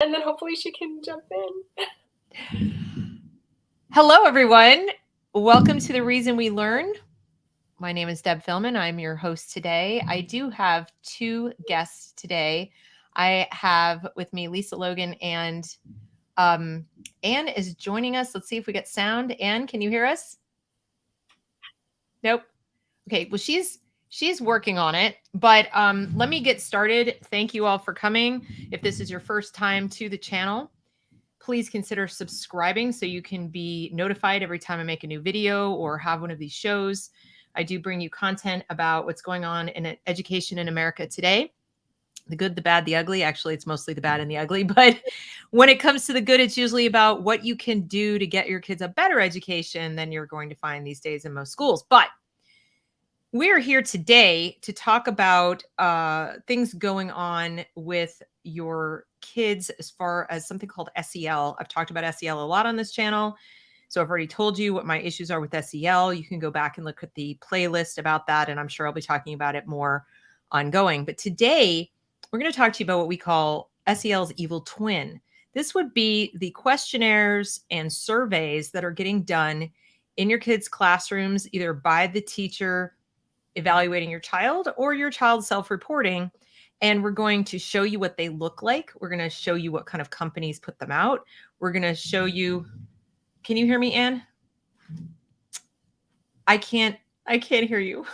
And then hopefully she can jump in. Hello, everyone. Welcome to The Reason We Learn. My name is Deb Philman. I'm your host today. I do have two guests today. I have with me Lisa Logan and Anne is joining us. Let's see if we get sound. Anne, can you hear us? Nope. Okay, well, she's working on it, but let me get started. Thank you all for coming. If this is your first time to the channel, please consider subscribing so you can be notified every time I make a new video or have one of these shows. I do bring you content about what's going on in education in America today. The good, the bad, the ugly. Actually, it's mostly the bad and the ugly. But when it comes to the good, it's usually about what you can do to get your kids a better education than you're going to find these days in most schools. But we're here today to talk about things going on with your kids as far as something called SEL. I've talked about SEL a lot on this channel. So I've already told you what my issues are with SEL. You can go back and look at the playlist about that, and I'm sure I'll be talking about it more ongoing. But today, we're going to talk to you about what we call SEL's evil twin. This would be the questionnaires and surveys that are getting done in your kids' classrooms, either by the teacher evaluating your child or your child self-reporting. And we're going to show you what they look like. We're going to show you what kind of companies put them out. We're going to show you, can you hear me, Anne? I can't hear you.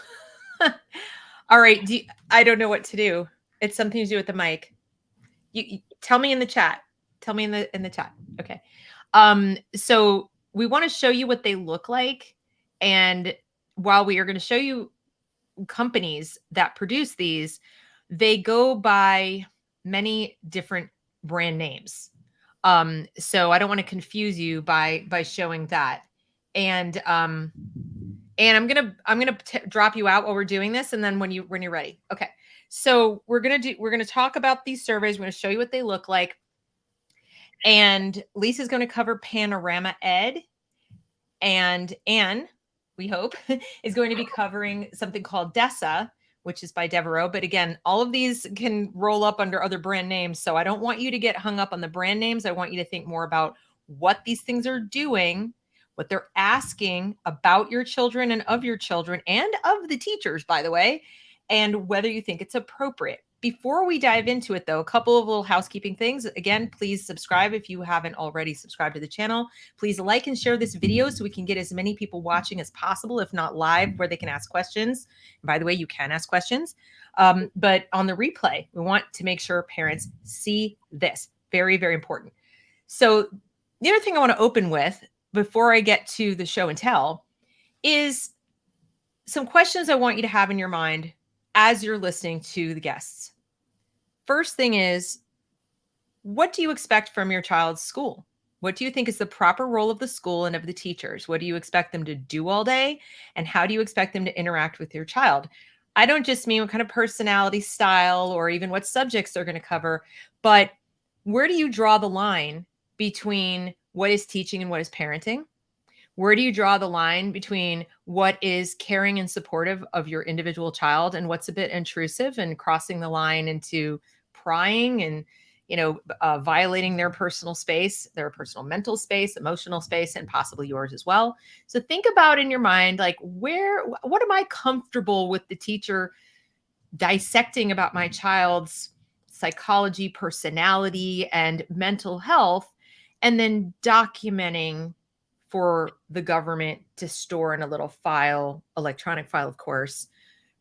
All right. I don't know what to do. It's something to do with the mic. You tell me in the chat. Tell me in the chat. Okay. So we want to show you what they look like. And while we are going to show you companies that produce these, they go by many different brand names. So I don't want to confuse you by showing that. And I'm gonna drop you out while we're doing this, and then when you're ready. Okay. So we're gonna talk about these surveys. We're gonna show you what they look like. And Lisa's going to cover Panorama Ed, and Anne, we hope, is going to be covering something called DESSA, which is by Devereaux. But again, all of these can roll up under other brand names. So I don't want you to get hung up on the brand names. I want you to think more about what these things are doing, what they're asking about your children and of your children and of the teachers, by the way, and whether you think it's appropriate. Before we dive into it, though, a couple of little housekeeping things. Again, please subscribe if you haven't already subscribed to the channel. Please like and share this video so we can get as many people watching as possible, if not live, where they can ask questions. And by the way, you can ask questions. But on the replay, we want to make sure parents see this. Very, very important. So the other thing I want to open with before I get to the show and tell is some questions I want you to have in your mind as you're listening to the guests. First thing is, what do you expect from your child's school? What do you think is the proper role of the school and of the teachers? What do you expect them to do all day? And how do you expect them to interact with your child? I don't just mean what kind of personality style or even what subjects they're going to cover, but where do you draw the line between what is teaching and what is parenting? Where do you draw the line between what is caring and supportive of your individual child and what's a bit intrusive and crossing the line into prying and, violating their personal space, their personal mental space, emotional space, and possibly yours as well? So think about in your mind, like, what am I comfortable with the teacher dissecting about my child's psychology, personality, and mental health, and then documenting for the government to store in a little file, electronic file, of course,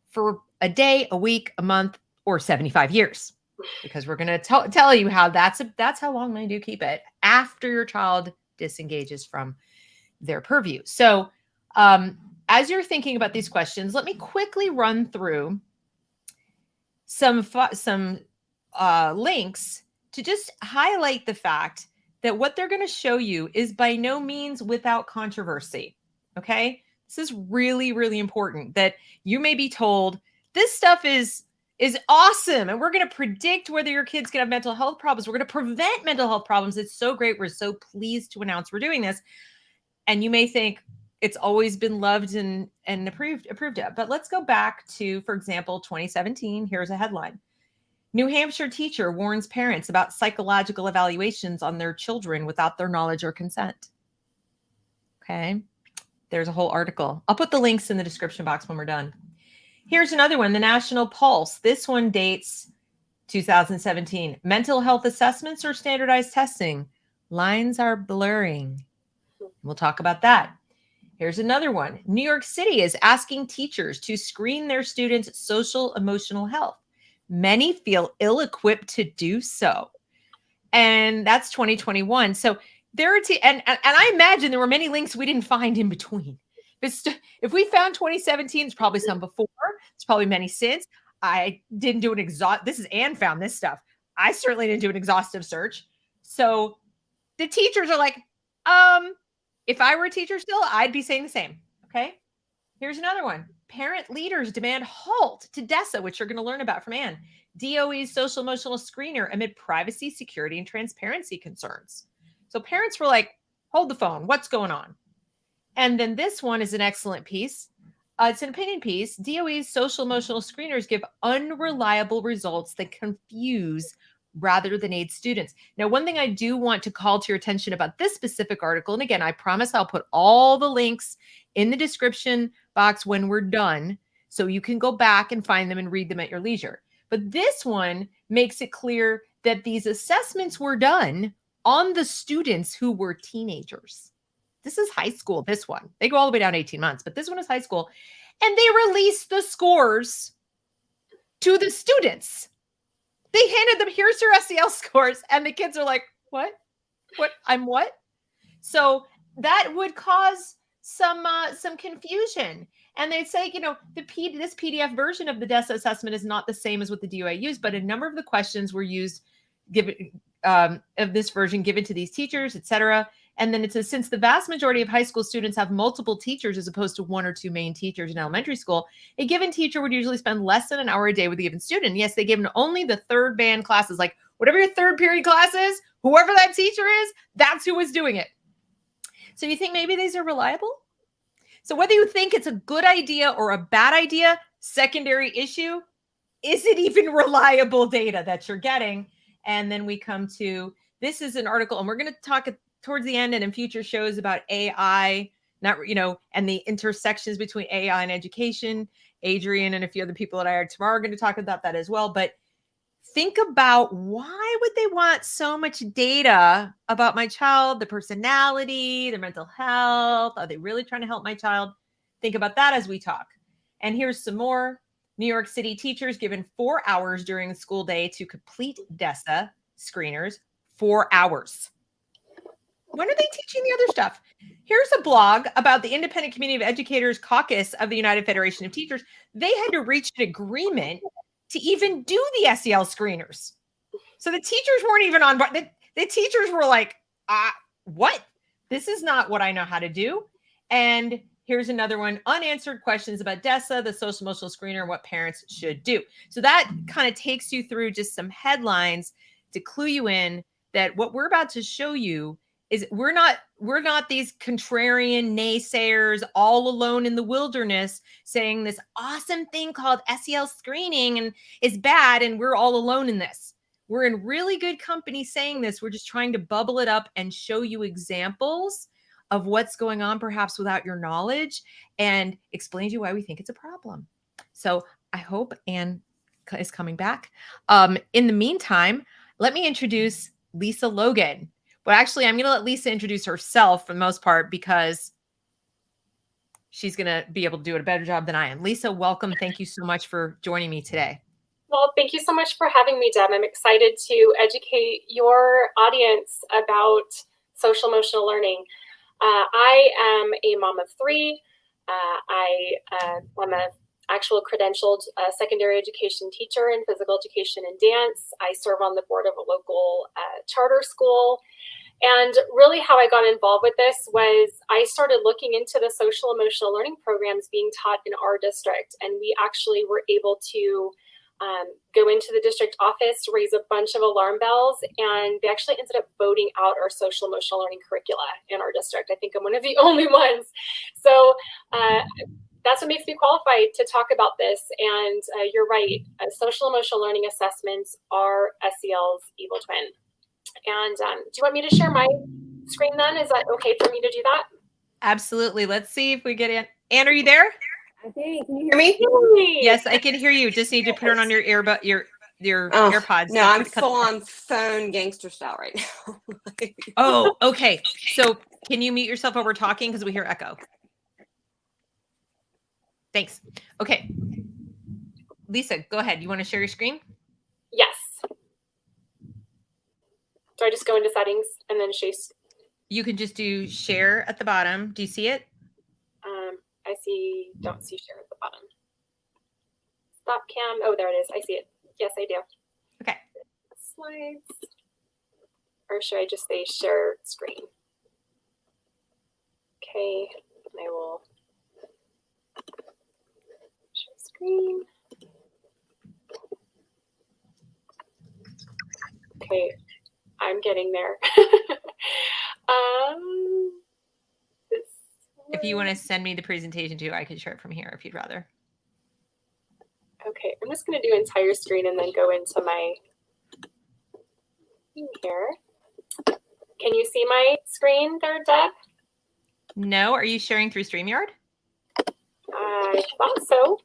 for a day, a week, a month, or 75 years. Because we're going to tell you how that's how long they do keep it after your child disengages from their purview. So as you're thinking about these questions, let me quickly run through some links to just highlight the fact that what they're going to show you is by no means without controversy. Okay. This is really, really important, that you may be told this stuff is awesome. And we're going to predict whether your kid's going to have mental health problems. We're going to prevent mental health problems. It's so great. We're so pleased to announce we're doing this. And you may think it's always been loved and approved of. But let's go back to, for example, 2017. Here's a headline. New Hampshire teacher warns parents about psychological evaluations on their children without their knowledge or consent. Okay. There's a whole article. I'll put the links in the description box when we're done. Here's another one, the National Pulse. This one dates 2017. Mental health assessments or standardized testing? Lines are blurring. We'll talk about that. Here's another one. New York City is asking teachers to screen their students' social emotional health. Many feel ill-equipped to do so. And that's 2021. So there are, and I imagine there were many links we didn't find in between. If we found 2017, it's probably some before. It's probably many since. I didn't do an this is Anne found this stuff. I certainly didn't do an exhaustive search. So the teachers are like, if I were a teacher still, I'd be saying the same. Okay. Here's another one. Parent leaders demand halt to DESSA, which you're going to learn about from Anne. DOE's social emotional screener amid privacy, security, and transparency concerns. So parents were like, hold the phone. What's going on? And then this one is an excellent piece. It's an opinion piece. DOE's social emotional screeners give unreliable results that confuse rather than aid students. Now, one thing I do want to call to your attention about this specific article, and again, I promise I'll put all the links in the description box when we're done, so you can go back and find them and read them at your leisure. But this one makes it clear that these assessments were done on the students who were teenagers. This is high school, this one. They go all the way down to 18 months, but this one is high school. And they released the scores to the students. They handed them, here's your SEL scores. And the kids are like, what? I'm what? So that would cause some confusion. And they'd say, this PDF version of the DESSA assessment is not the same as what the DOA used, but a number of the questions were used, of this version given to these teachers, et cetera. And then it says, since the vast majority of high school students have multiple teachers as opposed to one or two main teachers in elementary school, a given teacher would usually spend less than an hour a day with a given student. Yes, they give them only the third band classes, like whatever your third period class is, whoever that teacher is, that's who was doing it. So you think maybe these are reliable? So whether you think it's a good idea or a bad idea, secondary issue, is it even reliable data that you're getting? And then we come to, this is an article, and we're going to talk towards the end and in future shows about AI, and the intersections between AI and education. Adrian and a few other people that I heard tomorrow are going to talk about that as well. But think about, why would they want so much data about my child, their personality, their mental health? Are they really trying to help my child? Think about that as we talk. And here's some more. New York City teachers given 4 hours during the school day to complete DESSA screeners. 4 hours. When are they teaching the other stuff? Here's a blog about the Independent Community of Educators Caucus of the United Federation of Teachers. They had to reach an agreement to even do the SEL screeners. So the teachers weren't even on board. The teachers were like, what? This is not what I know how to do. And here's another one, unanswered questions about DESSA, the social emotional screener, and what parents should do. So that kind of takes you through just some headlines to clue you in that what we're about to show you is we're not these contrarian naysayers all alone in the wilderness saying this awesome thing called SEL screening and is bad, and we're all alone in this. We're in really good company saying this. We're just trying to bubble it up and show you examples of what's going on perhaps without your knowledge and explain to you why we think it's a problem. So I hope Anne is coming back. In the meantime, let me introduce Lisa Logan. But actually, I'm going to let Lisa introduce herself for the most part because she's going to be able to do a better job than I am. Lisa, welcome. Thank you so much for joining me today. Well, thank you so much for having me, Deb. I'm excited to educate your audience about social emotional learning. I am a mom of 3. I'm an actual credentialed secondary education teacher in physical education and dance. I serve on the board of a local charter school. And really how I got involved with this was I started looking into the social emotional learning programs being taught in our district. And we actually were able to go into the district office, raise a bunch of alarm bells, and they actually ended up voting out our social emotional learning curricula in our district. I think I'm one of the only ones. So that's what makes me qualified to talk about this. And you're right, social emotional learning assessments are SEL's evil twin. And do you want me to share my screen then? Is that okay for me to do that? Absolutely. Let's see if we get in. Anne, are you there? Okay, can you hear me? Yes, I can hear you. Just need to put it on your earbud, your AirPods. No, I'm full on phone gangster style right now. Oh, okay. So can you mute yourself while we're talking because we hear echo? Thanks. Okay. Lisa, go ahead. You want to share your screen? Yes. Do I just go into settings and then share? You can just do share at the bottom. Do you see it? Don't see share at the bottom. Stop cam. Oh, there it is. I see it. Yes, I do. Okay. Slides. Or should I just say share screen? Okay. I will share screen. Okay. I'm getting there. If you want to send me the presentation too, I can share it from here if you'd rather. Okay, I'm just going to do entire screen and then go into my here. Can you see my screen there, Deb? No, are you sharing through StreamYard? I thought so.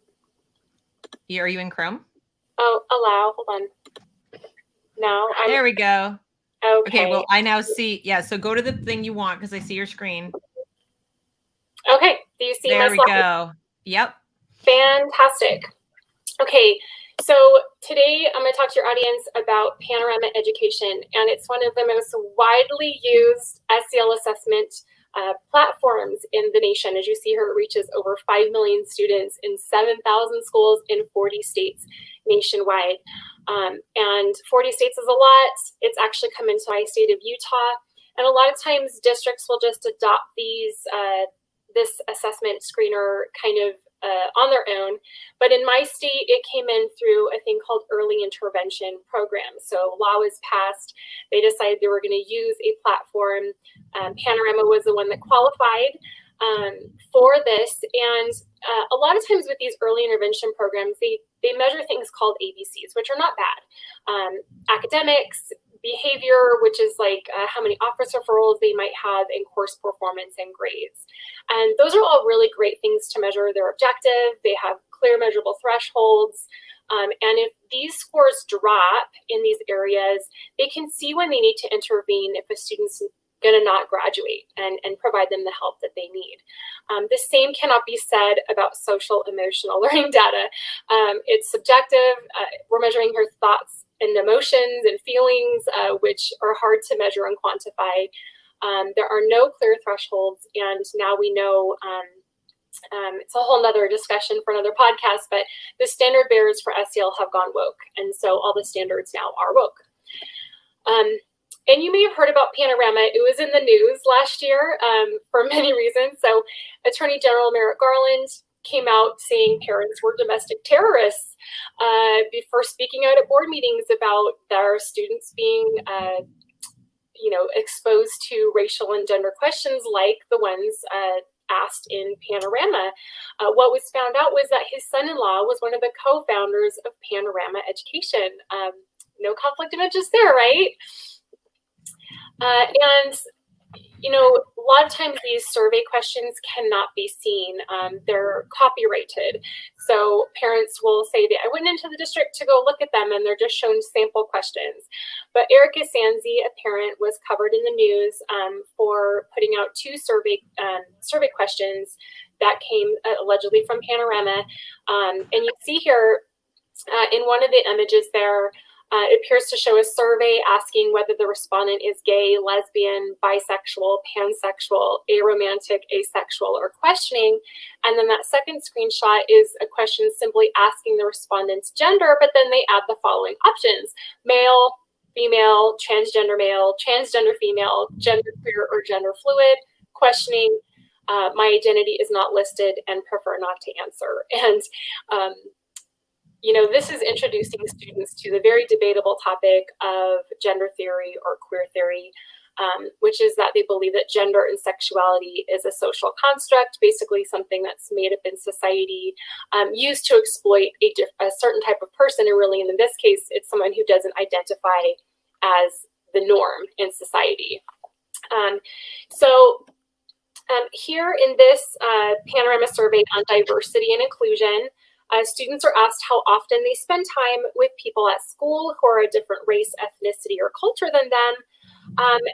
Are you in Chrome? Oh, allow. Hold on. No. There we go. Okay. Okay, well, I now see. Yeah, so go to the thing you want because I see your screen. Okay, do you see there my slide? There we go. Yep. Fantastic. Okay, so today I'm going to talk to your audience about Panorama Education, and it's one of the most widely used SEL assessment platforms in the nation. As you see here, it reaches over 5 million students in 7,000 schools in 40 states nationwide. And 40 states is a lot. It's actually come into my state of Utah. And a lot of times districts will just adopt this assessment screener kind of on their own. But in my state, it came in through a thing called early intervention program. So law was passed. They decided they were going to use a platform. Panorama was the one that qualified for this. And a lot of times with these early intervention programs, they measure things called ABCs, which are not bad. Academics, behavior, which is like how many office referrals they might have, in course performance and grades. And those are all really great things to measure their objective. They have clear measurable thresholds. And if these scores drop in these areas, they can see when they need to intervene if a student's going to not graduate and provide them the help that they need. The same cannot be said about social emotional learning data. It's subjective. We're measuring her thoughts and emotions and feelings, which are hard to measure and quantify. There are no clear thresholds, and now we know it's a whole nother discussion for another podcast, but the standard bearers for SEL have gone woke, and so all the standards now are woke. And you may have heard about Panorama. It was in the news last year for many reasons. So Attorney General Merrick Garland came out saying parents were domestic terrorists before speaking out at board meetings about their students being exposed to racial and gender questions like the ones asked in Panorama. What was found out was that his son-in-law was one of the co-founders of Panorama Education. No conflict of interest there, right? And a lot of times these survey questions cannot be seen. They're copyrighted. So parents will say that I went into the district to go look at them and they're just shown sample questions. But Erica Sanzi, a parent, was covered in the news for putting out 2 survey questions that came allegedly from Panorama. And you see here in one of the images there, it appears to show a survey asking whether the respondent is gay, lesbian, bisexual, pansexual, aromantic, asexual, or questioning. And then that second screenshot is a question simply asking the respondent's gender, but then they add the following options: male, female, transgender male, transgender female, genderqueer or gender fluid, questioning, my identity is not listed, and prefer not to answer. And this is introducing students to the very debatable topic of gender theory or queer theory. which is that they believe that gender and sexuality is a social construct, basically something that's made up in society, used to exploit a certain type of person. And really, in this case, it's someone who doesn't identify as the norm in society. Here in this Panorama survey on diversity and inclusion, students are asked how often they spend time with people at school who are a different race, ethnicity, or culture than them.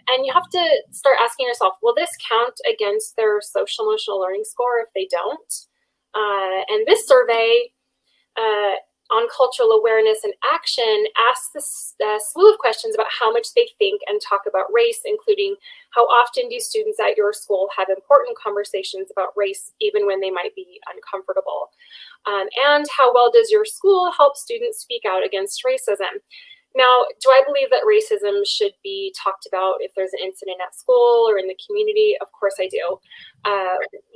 And you have to start asking yourself, will this count against their social emotional learning score if they don't? And this survey on cultural awareness and action asks this slew of questions about how much they think and talk about race, including how often do students at your school have important conversations about race, even when they might be uncomfortable? And how well does your school help students speak out against racism? Now, do I believe that racism should be talked about if there's an incident at school or in the community? Of course I do.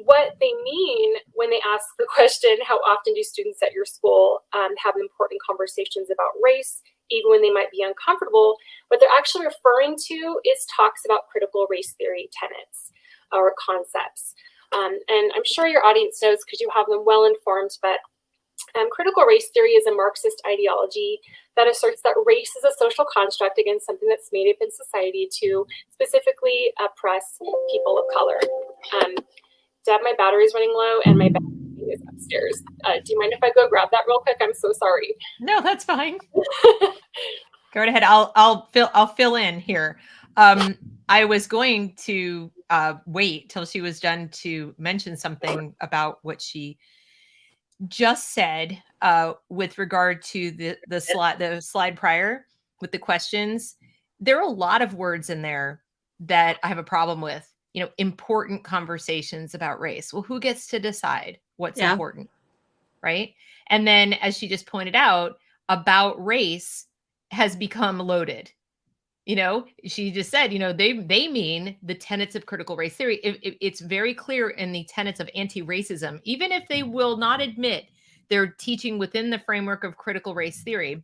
What they mean when they ask the question, how often do students at your school have important conversations about race, even when they might be uncomfortable, what they're actually referring to is talks about critical race theory tenets or concepts. And I'm sure your audience knows because you have them well informed, but critical race theory is a Marxist ideology that asserts that race is a social construct against something that's made up in society to specifically oppress people of color. Deb, my battery's running low and my battery is upstairs. Do you mind if I go grab that real quick? I'm so sorry. No, that's fine. Go right ahead. I'll fill in here. I was going to wait till she was done to mention something about what she just said with regard to the slide prior with the questions. There are a lot of words in there that I have a problem with. You know, important conversations about race. Well, who gets to decide what's important, right? And then, as she just pointed out, about race has become loaded. You know, she just said, you know, they mean the tenets of critical race theory. It's very clear in the tenets of anti-racism, even if they will not admit they're teaching within the framework of critical race theory,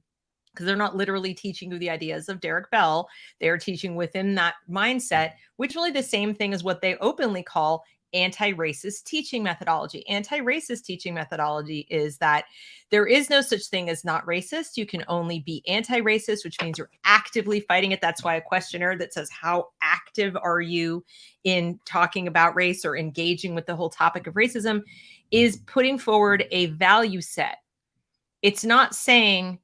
because they're not literally teaching you the ideas of Derek Bell. They're teaching within that mindset, which really the same thing as what they openly call anti-racist teaching methodology. Anti-racist teaching methodology is that there is no such thing as not racist. You can only be anti-racist, which means you're actively fighting it. That's why a questionnaire that says, how active are you in talking about race or engaging with the whole topic of racism, is putting forward a value set. It's not saying,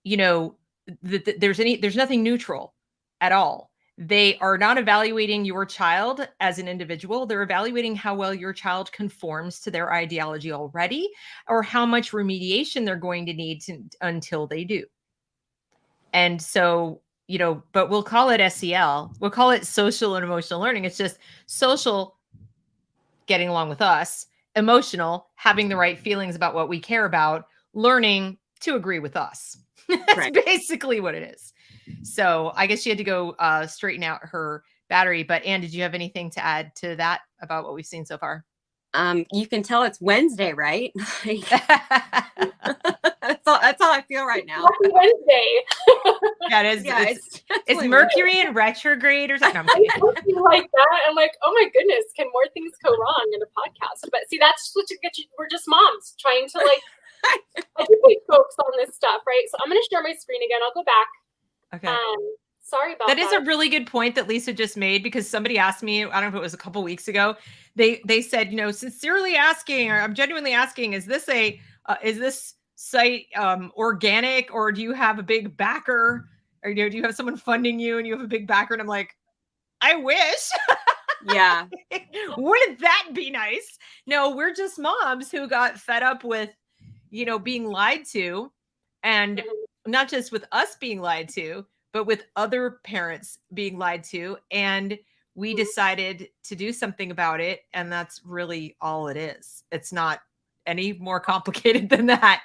you know, that there's nothing neutral at all. They are not evaluating your child as an individual. They're evaluating how well your child conforms to their ideology already, or how much remediation they're going to need until they do. And so, you know, but we'll call it SEL. We'll call it social and emotional learning. It's just social, getting along with us, emotional, having the right feelings about what we care about, learning to agree with us. That's right. Basically what it is. So I guess she had to go straighten out her battery. But Anne, did you have anything to add to that about what we've seen so far? You can tell it's Wednesday, right? that's all I feel right now. Happy Wednesday. Yeah, it is. Yeah, it's Mercury in retrograde or something. I feel like that. I'm like, oh my goodness, can more things go wrong in a podcast? But see, that's what we're just moms trying to like educate folks on this stuff, right? So I'm going to share my screen again. I'll go back. Okay. Sorry about that. That is a really good point that Lisa just made, because somebody asked me, I don't know if it was a couple weeks ago, they said, you know, sincerely asking, or I'm genuinely asking, is this site organic, or do you have a big backer, or you know, do you have someone funding you and you have a big backer? And I'm like, I wish. Yeah. Wouldn't that be nice? No, we're just moms who got fed up with, you know, being lied to, and not just with us being lied to, but with other parents being lied to. And we decided to do something about it. And that's really all it is. It's not any more complicated than that.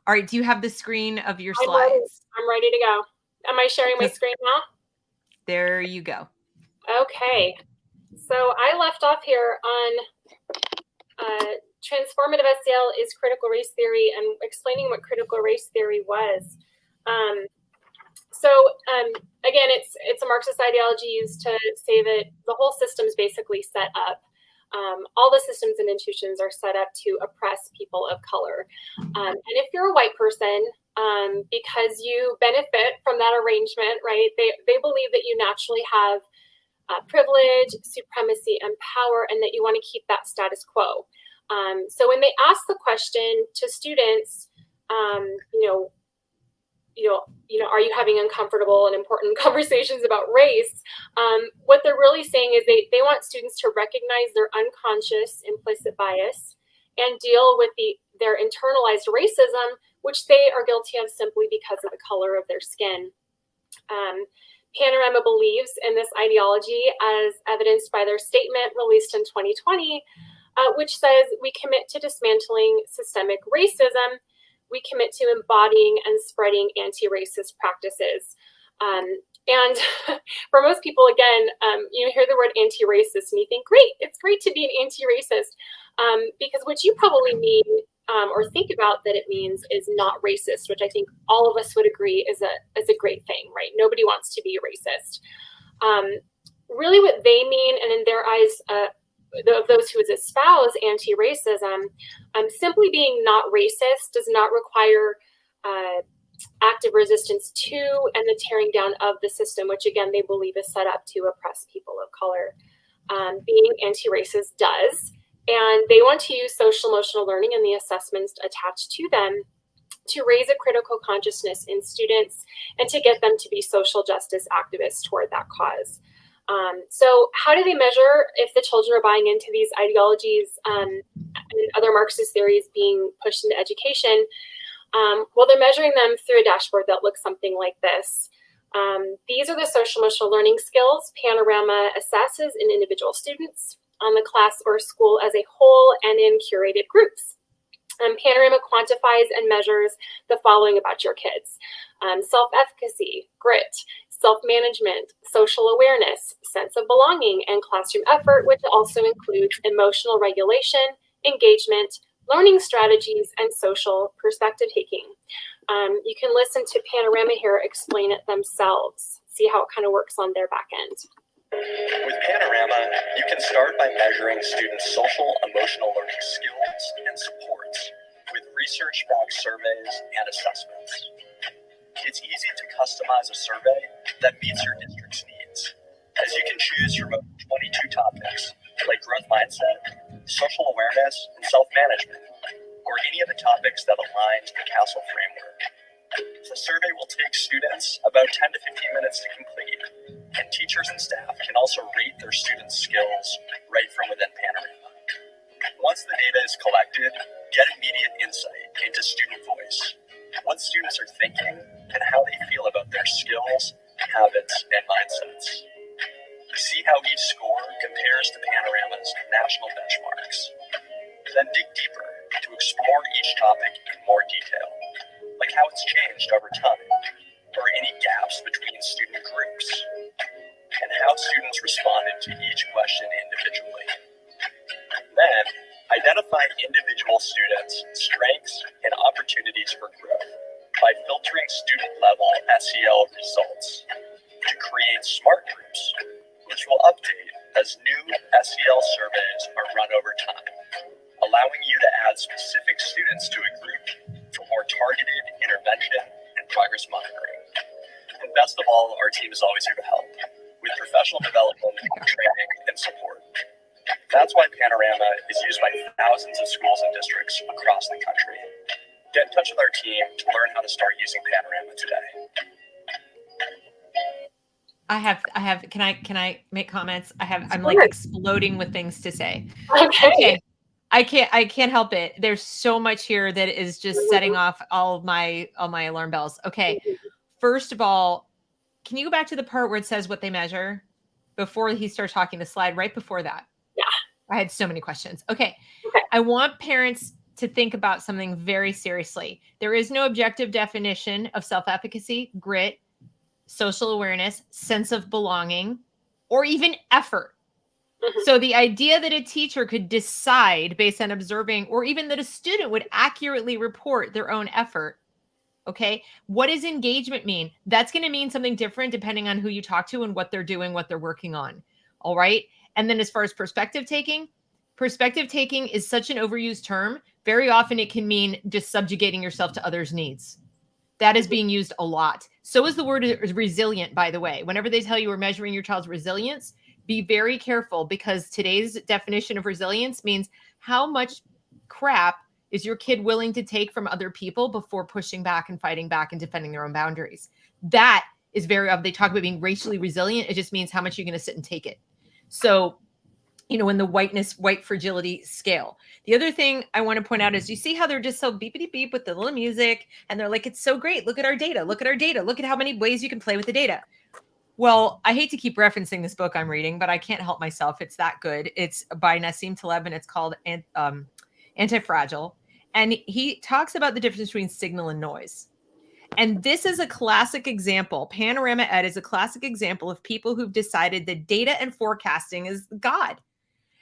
All right. Do you have the screen of your slides? I'm ready to go. Am I sharing my screen now? There you go. Okay. So I left off here on transformative SEL is critical race theory and explaining what critical race theory was. So again, it's a Marxist ideology used to say that the whole system is basically set up. All the systems and institutions are set up to oppress people of color. And if you're a white person, because you benefit from that arrangement, right? They believe that you naturally have privilege, supremacy, and power, and that you want to keep that status quo. So when they ask the question to students, are you having uncomfortable and important conversations about race? What they're really saying is they want students to recognize their unconscious implicit bias and deal with their internalized racism, which they are guilty of simply because of the color of their skin. Panorama believes in this ideology as evidenced by their statement released in 2020, which says, "We commit to dismantling systemic racism. We commit to embodying and spreading anti-racist practices." And for most people, again, you hear the word anti-racist and you think, great, it's great to be an anti-racist, because what you probably mean or think about that it means is not racist, which I think all of us would agree is a great thing, right? Nobody wants to be racist. Really what they mean, and in their eyes, of those who espouse anti-racism, simply being not racist does not require active resistance to and the tearing down of the system, which again they believe is set up to oppress people of color. Being anti-racist does, and they want to use social emotional learning and the assessments attached to them to raise a critical consciousness in students and to get them to be social justice activists toward that cause. So how do they measure if the children are buying into these ideologies and other Marxist theories being pushed into education? Well, they're measuring them through a dashboard that looks something like this. These are the social emotional learning skills Panorama assesses in individual students, on the class or school as a whole, and in curated groups. Panorama quantifies and measures the following about your kids: self-efficacy, grit, self-management, social awareness, sense of belonging, and classroom effort, which also includes emotional regulation, engagement, learning strategies, and social perspective taking. You can listen to Panorama here explain it themselves, see how it kind of works on their back end. With Panorama, you can start by measuring students' social emotional learning skills and supports with research-backed surveys and assessments. It's easy to customize a survey that meets your district's needs, as you can choose from 22 topics like growth mindset, social awareness, and self-management, or any of the topics that align to the CASTLE framework. The survey will take students about 10 to 15 minutes to complete, and teachers and staff can also rate their students' skills right from within Panorama. Once the data is collected, get immediate insight into student voice, what students are thinking, and how they feel about their skills, habits, and mindsets. See how each score compares to Panorama's national benchmarks. Then dig deeper to explore each topic in more detail, like how it's changed over time, or any gaps between student groups, and how students responded to each question individually. Then, identify individual students' strengths and opportunities for growth by filtering student-level SEL results to create smart groups, which will update as new SEL surveys are run over time, allowing you to add specific students to a group for more targeted intervention and progress monitoring. And best of all, our team is always here to help with professional development, training, and support. That's why Panorama is used by thousands of schools and districts across the country. Get in touch with our team to learn how to start using Panorama today. Can I make comments? I'm like exploding with things to say. Okay. I can't help it. There's so much here that is just setting off all my alarm bells. Okay. First of all, can you go back to the part where it says what they measure before he starts talking, the slide right before that? Yeah. I had so many questions. Okay. I want parents to think about something very seriously. There is no objective definition of self-efficacy, grit, social awareness, sense of belonging, or even effort. So the idea that a teacher could decide based on observing, or even that a student would accurately report their own effort. Okay. What does engagement mean? That's going to mean something different depending on who you talk to and what they're doing, what they're working on. All right. And then as far as perspective taking is such an overused term. Very often it can mean just subjugating yourself to others' needs. That is being used a lot. So is the word resilient, by the way. Whenever they tell you we're measuring your child's resilience, be very careful, because today's definition of resilience means how much crap is your kid willing to take from other people before pushing back and fighting back and defending their own boundaries. That is they talk about being racially resilient. It just means how much you're going to sit and take it. So, in the white fragility scale. The other thing I want to point out is, you see how they're just so beepity beep with the little music, and they're like, it's so great. Look at our data. Look at our data. Look at how many ways you can play with the data. Well, I hate to keep referencing this book I'm reading, but I can't help myself. It's that good. It's by Nassim Taleb, and it's called Anti-Fragile. And he talks about the difference between signal and noise. And this is a classic example. Panorama Ed is a classic example of people who've decided that data and forecasting is God,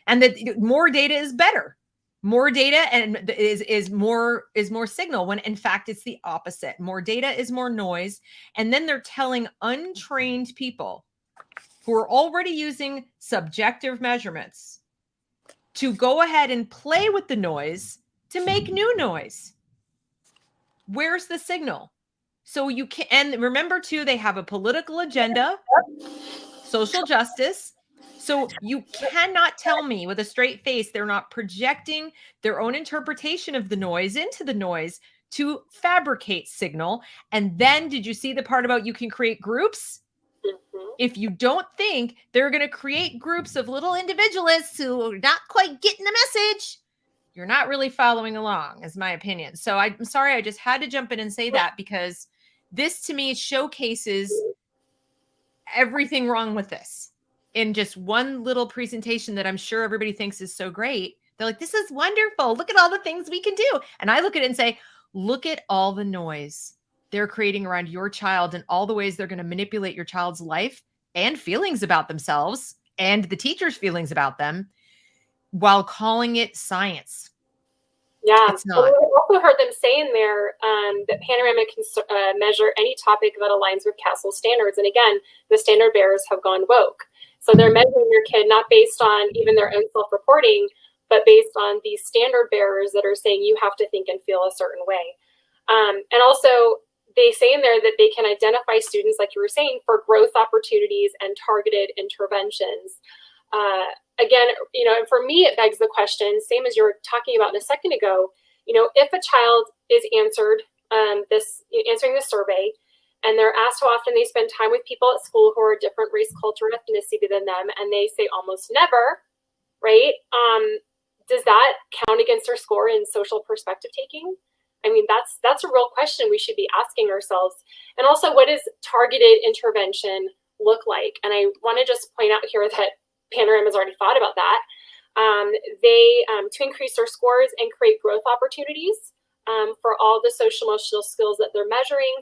and that more data is better. More data and is more signal, when in fact it's the opposite. More data is more noise. And then they're telling untrained people who are already using subjective measurements to go ahead and play with the noise to make new noise. Where's the signal? So you can, and remember too, they have a political agenda, social justice. So you cannot tell me with a straight face they're not projecting their own interpretation of the noise into the noise to fabricate signal. And then did you see the part about you can create groups? Mm-hmm. If you don't think they're going to create groups of little individualists who are not quite getting the message, you're not really following along, is my opinion. So I'm sorry, I just had to jump in and say that, because this to me showcases everything wrong with this in just one little presentation that I'm sure everybody thinks is so great. They're like, this is wonderful. Look at all the things we can do. And I look at it and say, look at all the noise they're creating around your child and all the ways they're going to manipulate your child's life and feelings about themselves and the teacher's feelings about them, while calling it science. Yeah, it's not. I also heard them say in there that Panorama can measure any topic that aligns with Castle standards. And again, the standard bearers have gone woke. So they're measuring your kid not based on even their own self-reporting, but based on these standard bearers that are saying you have to think and feel a certain way. And also, they say in there that they can identify students, like you were saying, for growth opportunities and targeted interventions. Again, for me, it begs the question, same as you were talking about a second ago, if a child is answering the survey, and they're asked how often they spend time with people at school who are different race, culture, and ethnicity than them, and they say almost never, right? Does that count against their score in social perspective taking? I mean, that's a real question we should be asking ourselves. And also, what does targeted intervention look like? And I want to just point out here that Panorama's already thought about that. They to increase their scores and create growth opportunities for all the social emotional skills that they're measuring,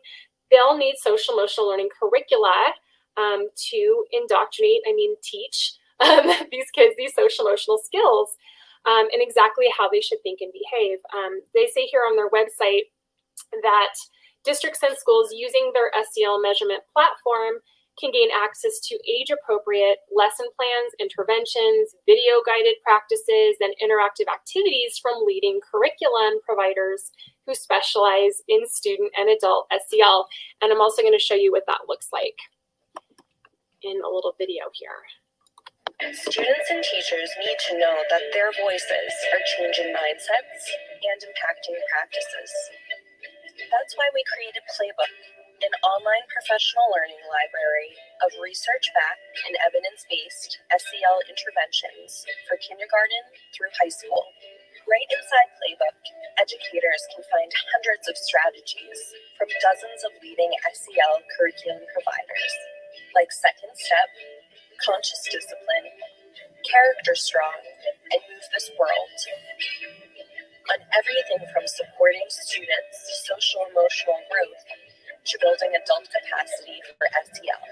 they'll need social emotional learning curricula to teach these kids these social emotional skills and exactly how they should think and behave. They say here on their website that districts and schools using their SEL measurement platform can gain access to age-appropriate lesson plans, interventions, video-guided practices, and interactive activities from leading curriculum providers who specialize in student and adult SEL. And I'm also going to show you what that looks like in a little video here. Students and teachers need to know that their voices are changing mindsets and impacting practices. That's why we created Playbook, an online professional learning library of research-backed and evidence-based SEL interventions for kindergarten through high school. Right inside Playbook, educators can find hundreds of strategies from dozens of leading SEL curriculum providers, like Second Step, Conscious Discipline, Character Strong, and Move This World. On everything from supporting students' social-emotional growth to building adult capacity for SEL.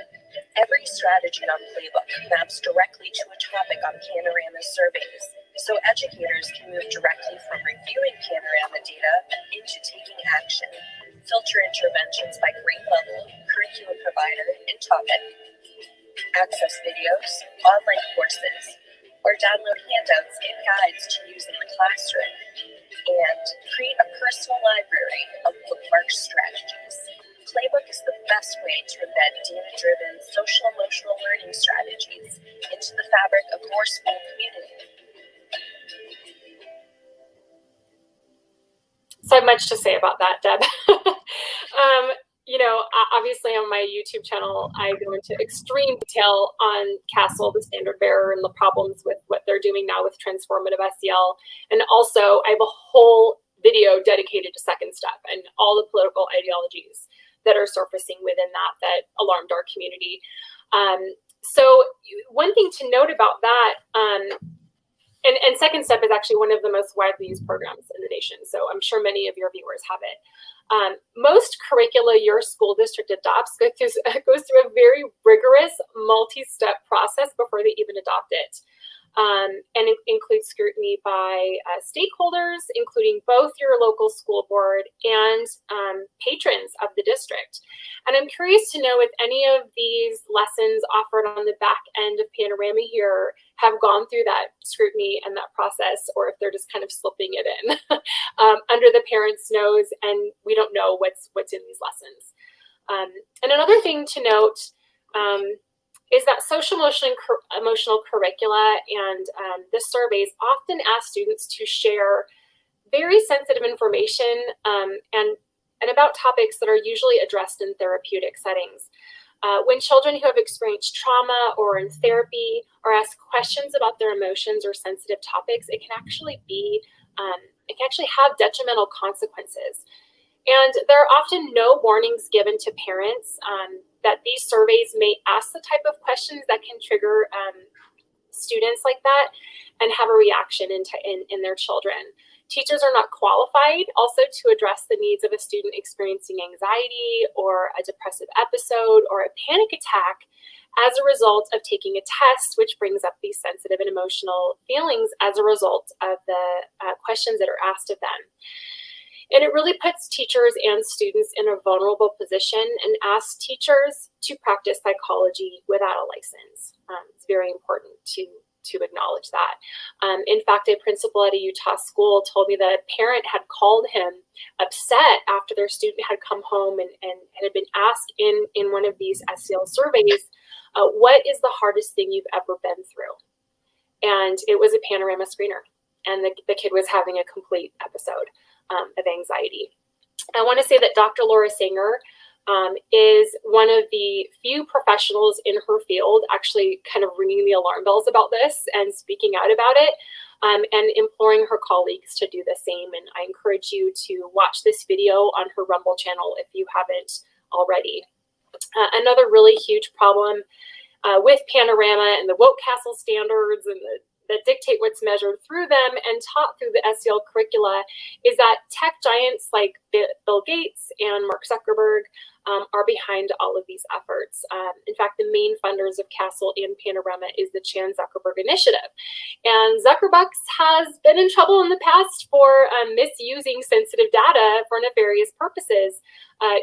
Every strategy on Playbook maps directly to a topic on Panorama's surveys, so educators can move directly from reviewing Panorama data into taking action. filter interventions by grade level, curriculum provider, and topic, access videos, online courses, or download handouts and guides to use in the classroom, and create a personal library of bookmark strategies. Playbook is the best way to embed data-driven social-emotional learning strategies into the fabric of your school community. So much to say about that, Deb. Obviously on my YouTube channel, I go into extreme detail on CASEL, the standard bearer, and the problems with what they're doing now with transformative SEL. And also, I have a whole video dedicated to Second Step and all the political ideologies that are surfacing within that alarmed our community. So one thing to note about that, and Second Step is actually one of the most widely used programs in the nation. So I'm sure many of your viewers have it. Most curricula your school district adopts goes through a very rigorous multi-step process before they even adopt it. And it includes scrutiny by stakeholders, including both your local school board and patrons of the district. And I'm curious to know if any of these lessons offered on the back end of Panorama here have gone through that scrutiny and that process, or if they're just kind of slipping it in under the parents' nose, and we don't know what's in these lessons. And another thing to note is that social emotional curricula and the surveys often ask students to share very sensitive information and about topics that are usually addressed in therapeutic settings. When children who have experienced trauma or in therapy are asked questions about their emotions or sensitive topics, it can actually have detrimental consequences. And there are often no warnings given to parents that these surveys may ask the type of questions that can trigger students like that and have a reaction in their children. Teachers are not qualified also to address the needs of a student experiencing anxiety or a depressive episode or a panic attack as a result of taking a test, which brings up these sensitive and emotional feelings as a result of the questions that are asked of them. And it really puts teachers and students in a vulnerable position and asks teachers to practice psychology without a license. It's very important to acknowledge that. In fact, a principal at a Utah school told me that a parent had called him upset after their student had come home and had been asked in one of these SEL surveys, what is the hardest thing you've ever been through? And it was a Panorama screener, and the kid was having a complete episode of anxiety. I want to say that Dr. Laura Singer is one of the few professionals in her field actually kind of ringing the alarm bells about this and speaking out about it, and imploring her colleagues to do the same. And I encourage you to watch this video on her Rumble channel if you haven't already. Another really huge problem with Panorama and the woke castle standards and that dictate what's measured through them and taught through the SEL curricula is that tech giants like Bill Gates and Mark Zuckerberg are behind all of these efforts. In fact, the main funders of CASEL and Panorama is the Chan Zuckerberg Initiative. And Zuckerbucks has been in trouble in the past for misusing sensitive data for nefarious purposes.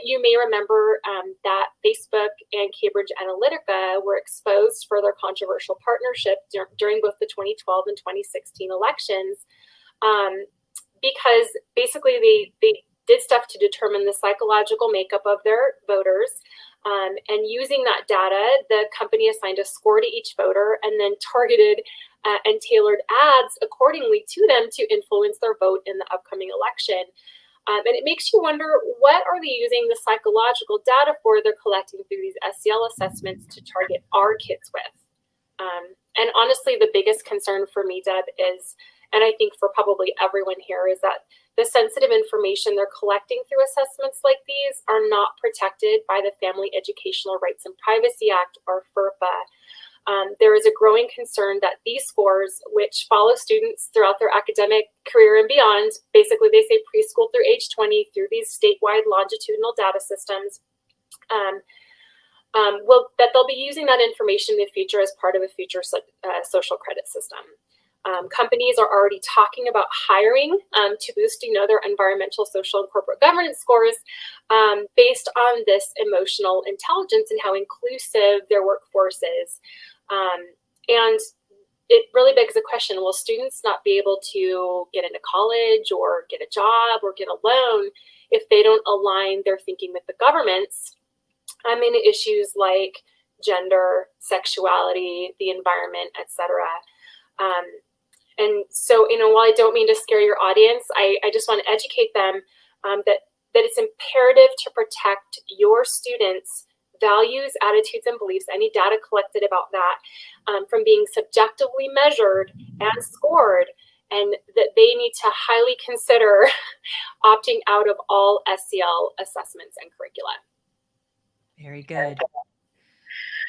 You may remember that Facebook and Cambridge Analytica were exposed for their controversial partnership during both the 2012 and 2016 elections because basically they did stuff to determine the psychological makeup of their voters. And using that data, the company assigned a score to each voter and then targeted and tailored ads accordingly to them to influence their vote in the upcoming election. And it makes you wonder, what are they using the psychological data for they're collecting through these SEL assessments to target our kids with? And honestly, the biggest concern for me, Deb, is, and I think for probably everyone here, is that the sensitive information they're collecting through assessments like these are not protected by the Family Educational Rights and Privacy Act, or FERPA. There is a growing concern that these scores, which follow students throughout their academic career and beyond, basically they say preschool through age 20 through these statewide longitudinal data systems, that they'll be using that information in the future as part of a future social credit system. Companies are already talking about hiring to boost, their environmental, social, and corporate governance scores based on this emotional intelligence and how inclusive their workforce is. And it really begs the question, will students not be able to get into college or get a job or get a loan if they don't align their thinking with the government's in issues like gender, sexuality, the environment, etc.? And so, while I don't mean to scare your audience, I just want to educate them that it's imperative to protect your students' values, attitudes, and beliefs, any data collected about that, from being subjectively measured and scored, and that they need to highly consider opting out of all SEL assessments and curricula. Very good.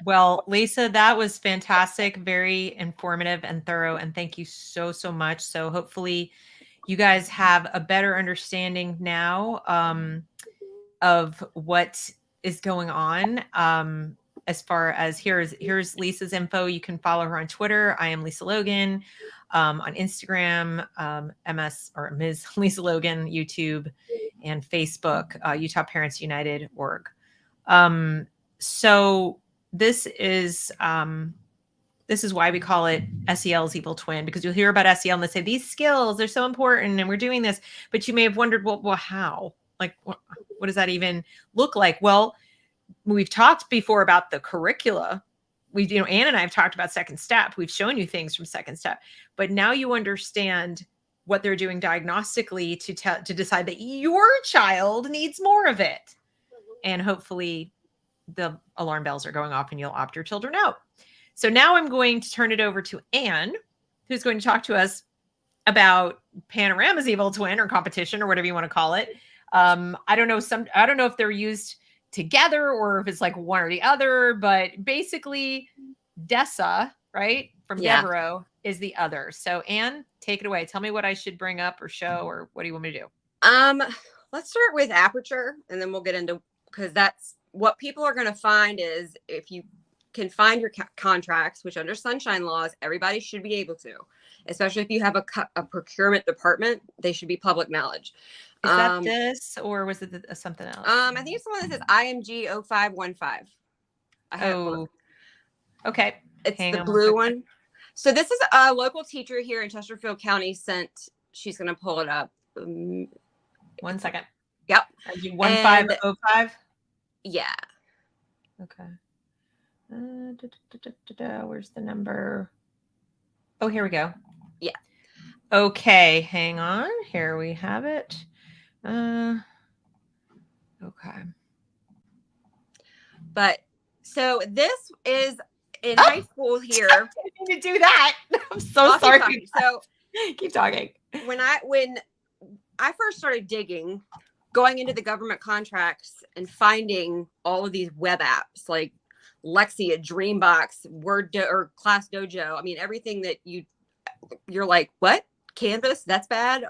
Well, Lisa, that was fantastic, very informative and thorough, and thank you so, so much. So hopefully you guys have a better understanding now of what is going on. As far as here's Lisa's info. You can follow her on Twitter. I am Lisa Logan. On Instagram, MS or Ms. Lisa Logan, YouTube, and Facebook, Utah Parents United org. So this is why we call it SEL's evil twin, because you'll hear about SEL and they say these skills, they're so important and we're doing this, but you may have wondered, well how? Like, what does that even look like? Well, we've talked before about the curricula. Anne and I have talked about Second Step. We've shown you things from Second Step, but now you understand what they're doing diagnostically to decide that your child needs more of it. And hopefully the alarm bells are going off and you'll opt your children out. So now I'm going to turn it over to Anne, who's going to talk to us about Panorama's evil twin or competition or whatever you want to call it. I don't know if they're used together or if it's like one or the other, but basically DESSA, right? From Devereaux is the other. So Anne, take it away. Tell me what I should bring up or show, or what do you want me to do? Let's start with aperture and then we'll get into, because that's what people are going to find is if you can find your contracts, which under sunshine laws, everybody should be able to, especially if you have a procurement department, they should be public knowledge. Is that this, or was it something else? I think it's the one that says IMG 0515. I have one. Okay. It's the blue one. So this is a local teacher here in Chesterfield County she's going to pull it up. 1 second. Yep. 1505. Yeah. Okay. Where's the number? Oh, here we go. Yeah. Okay, hang on. Here we have it. Okay. But so this is in high school here. I didn't need to do that. I'm so sorry. So keep talking. When I first started digging, going into the government contracts and finding all of these web apps like Lexia, Dreambox, or Class Dojo. I mean, everything that you're like, what? Canvas? That's bad.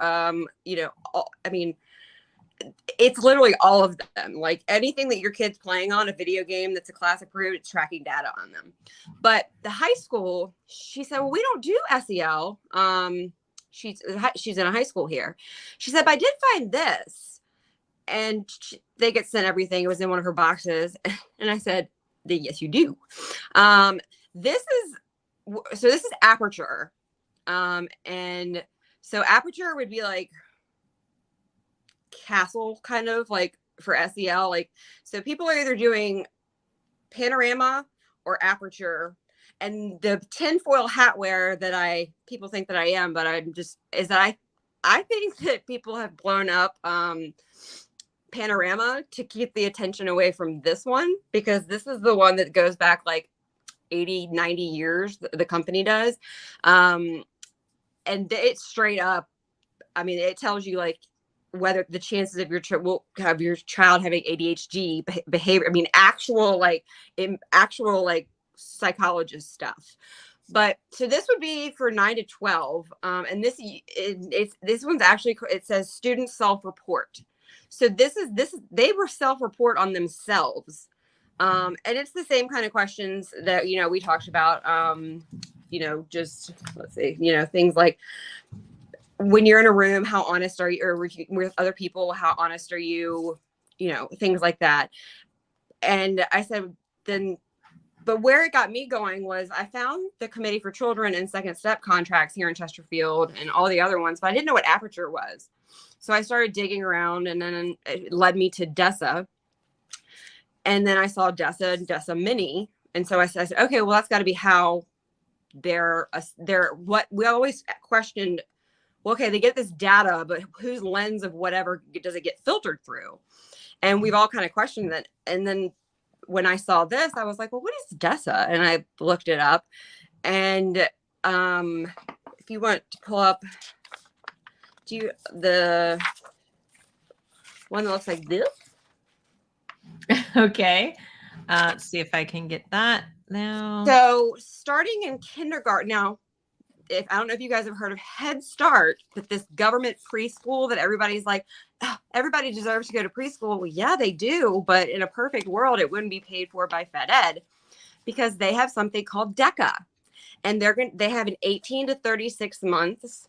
It's literally all of them. Like anything that your kid's playing on, a video game that's a class approved, it's tracking data on them. But the high school, she said, well, we don't do SEL. She's in a high school here. She said, but I did find this. And they get sent everything. It was in one of her boxes. And I said, yes, you do. This is aperture. And so aperture would be like castle kind of like for SEL. Like, so people are either doing Panorama or aperture. And the tinfoil hat wear that people think that I am, but is that I think that people have blown up Panorama to keep the attention away from this one, because this is the one that goes back like 80, 90 years, the company does. And it's straight up, I mean, it tells you like whether the chances of your child having ADHD behavior, I mean, actual psychologist stuff. But so this would be for 9 to 12. And this one's actually, it says student self-report. So they were self-report on themselves. And it's the same kind of questions that, we talked about just let's see, things like when you're in a room, how honest are you, or with other people, how honest are you, things like that. And I said, then, but where it got me going was I found the Committee for Children and Second Step contracts here in Chesterfield and all the other ones, but I didn't know what Aperture was. So I started digging around, and then it led me to DESSA. And then I saw DESSA and DESSA Mini. And so I said, okay, well, that's got to be how they're what we always questioned. Well, okay, they get this data, but whose lens of whatever does it get filtered through? And we've all kind of questioned that. And then when I saw this, I was like, well, what is DESSA? And I looked it up. And if you want to pull up, the one that looks like this? Okay. Let's see if I can get that now. So starting in kindergarten, now, I don't know if you guys have heard of Head Start, but this government preschool that everybody's like, oh, everybody deserves to go to preschool. Well, yeah, they do. But in a perfect world, it wouldn't be paid for by Fed Ed because they have something called DECA. And they have an 18 to 36 months